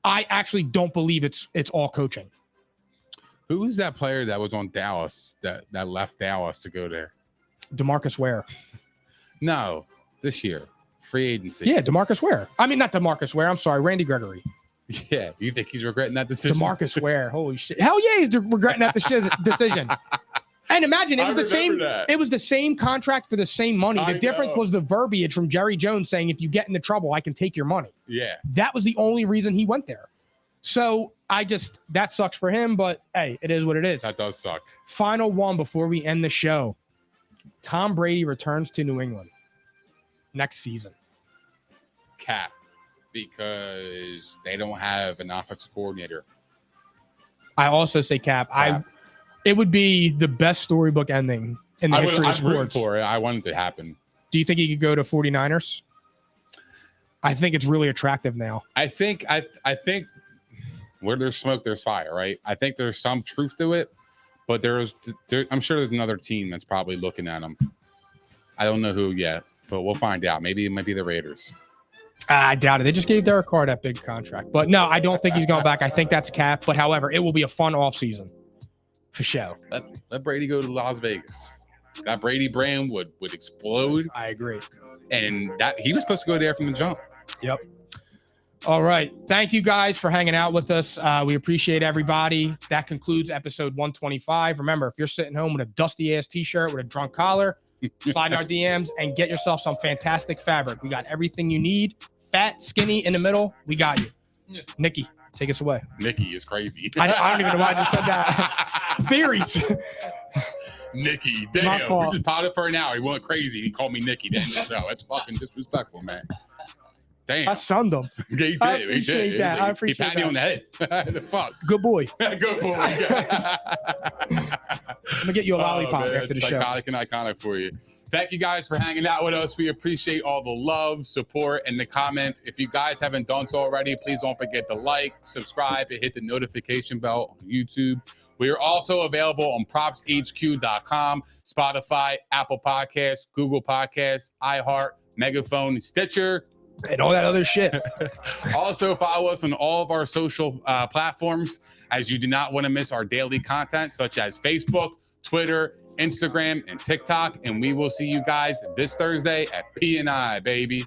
actually don't believe it's all coaching. Who's that player that was on Dallas that left Dallas to go there? DeMarcus Ware. No, this year. Free agency. Yeah, DeMarcus Ware. I mean, not DeMarcus Ware. I'm sorry, Randy Gregory. Yeah, you think he's regretting that decision? DeMarcus Ware. Holy shit. Hell yeah, he's regretting that decision. And imagine it was the same contract for the same money. The difference was the verbiage from Jerry Jones saying, if you get into trouble, I can take your money. Yeah. That was the only reason he went there. So that sucks for him, but hey, it is what it is. That does suck. Final one before we end the show. Tom Brady returns to New England next season. Cap, because they don't have an offensive coordinator. I also say Cap. It would be the best storybook ending in the history of sports. For it. I want it to happen. Do you think he could go to 49ers? I think it's really attractive now. I think where there's smoke, there's fire, right? I think there's some truth to it, but I'm sure there's another team that's probably looking at him. I don't know who yet, but we'll find out. Maybe it might be the Raiders. I doubt it. They just gave Derek Carr that big contract. But no, I don't think he's going back. I think that's Cap. But however, it will be a fun offseason for sure. Let Brady go to Las Vegas. That Brady brand would explode. I agree. And that he was supposed to go there from the jump. Yep. All right. Thank you guys for hanging out with us. We appreciate everybody. That concludes episode 125. Remember, if you're sitting home with a dusty ass t-shirt with a drunk collar, slide in our DMs and get yourself some fantastic fabric. We got everything you need. Fat, skinny, in the middle. We got you. Yeah. Nikki, take us away. Nikki is crazy. I don't even know why I just said that. Theories. Nikki, damn. We just potted for an hour. He went crazy. He called me Nikki then. So that's fucking disrespectful, man. Damn. I sunned him. Yeah, he did. I appreciate that. I appreciate that. He patted me on the head. The fuck. Good boy. Good boy. I'm going to get you a lollipop after the show. Psychotic and iconic for you. Thank you guys for hanging out with us. We appreciate all the love, support, and the comments. If you guys haven't done so already, please don't forget to like, subscribe, and hit the notification bell on YouTube. We are also available on propshq.com, Spotify, Apple Podcasts, Google Podcasts, iHeart, Megaphone, Stitcher, and all that other shit. Also, follow us on all of our social platforms, as you do not want to miss our daily content, such as Facebook, Twitter, Instagram, and TikTok. And we will see you guys this Thursday at P&I, baby.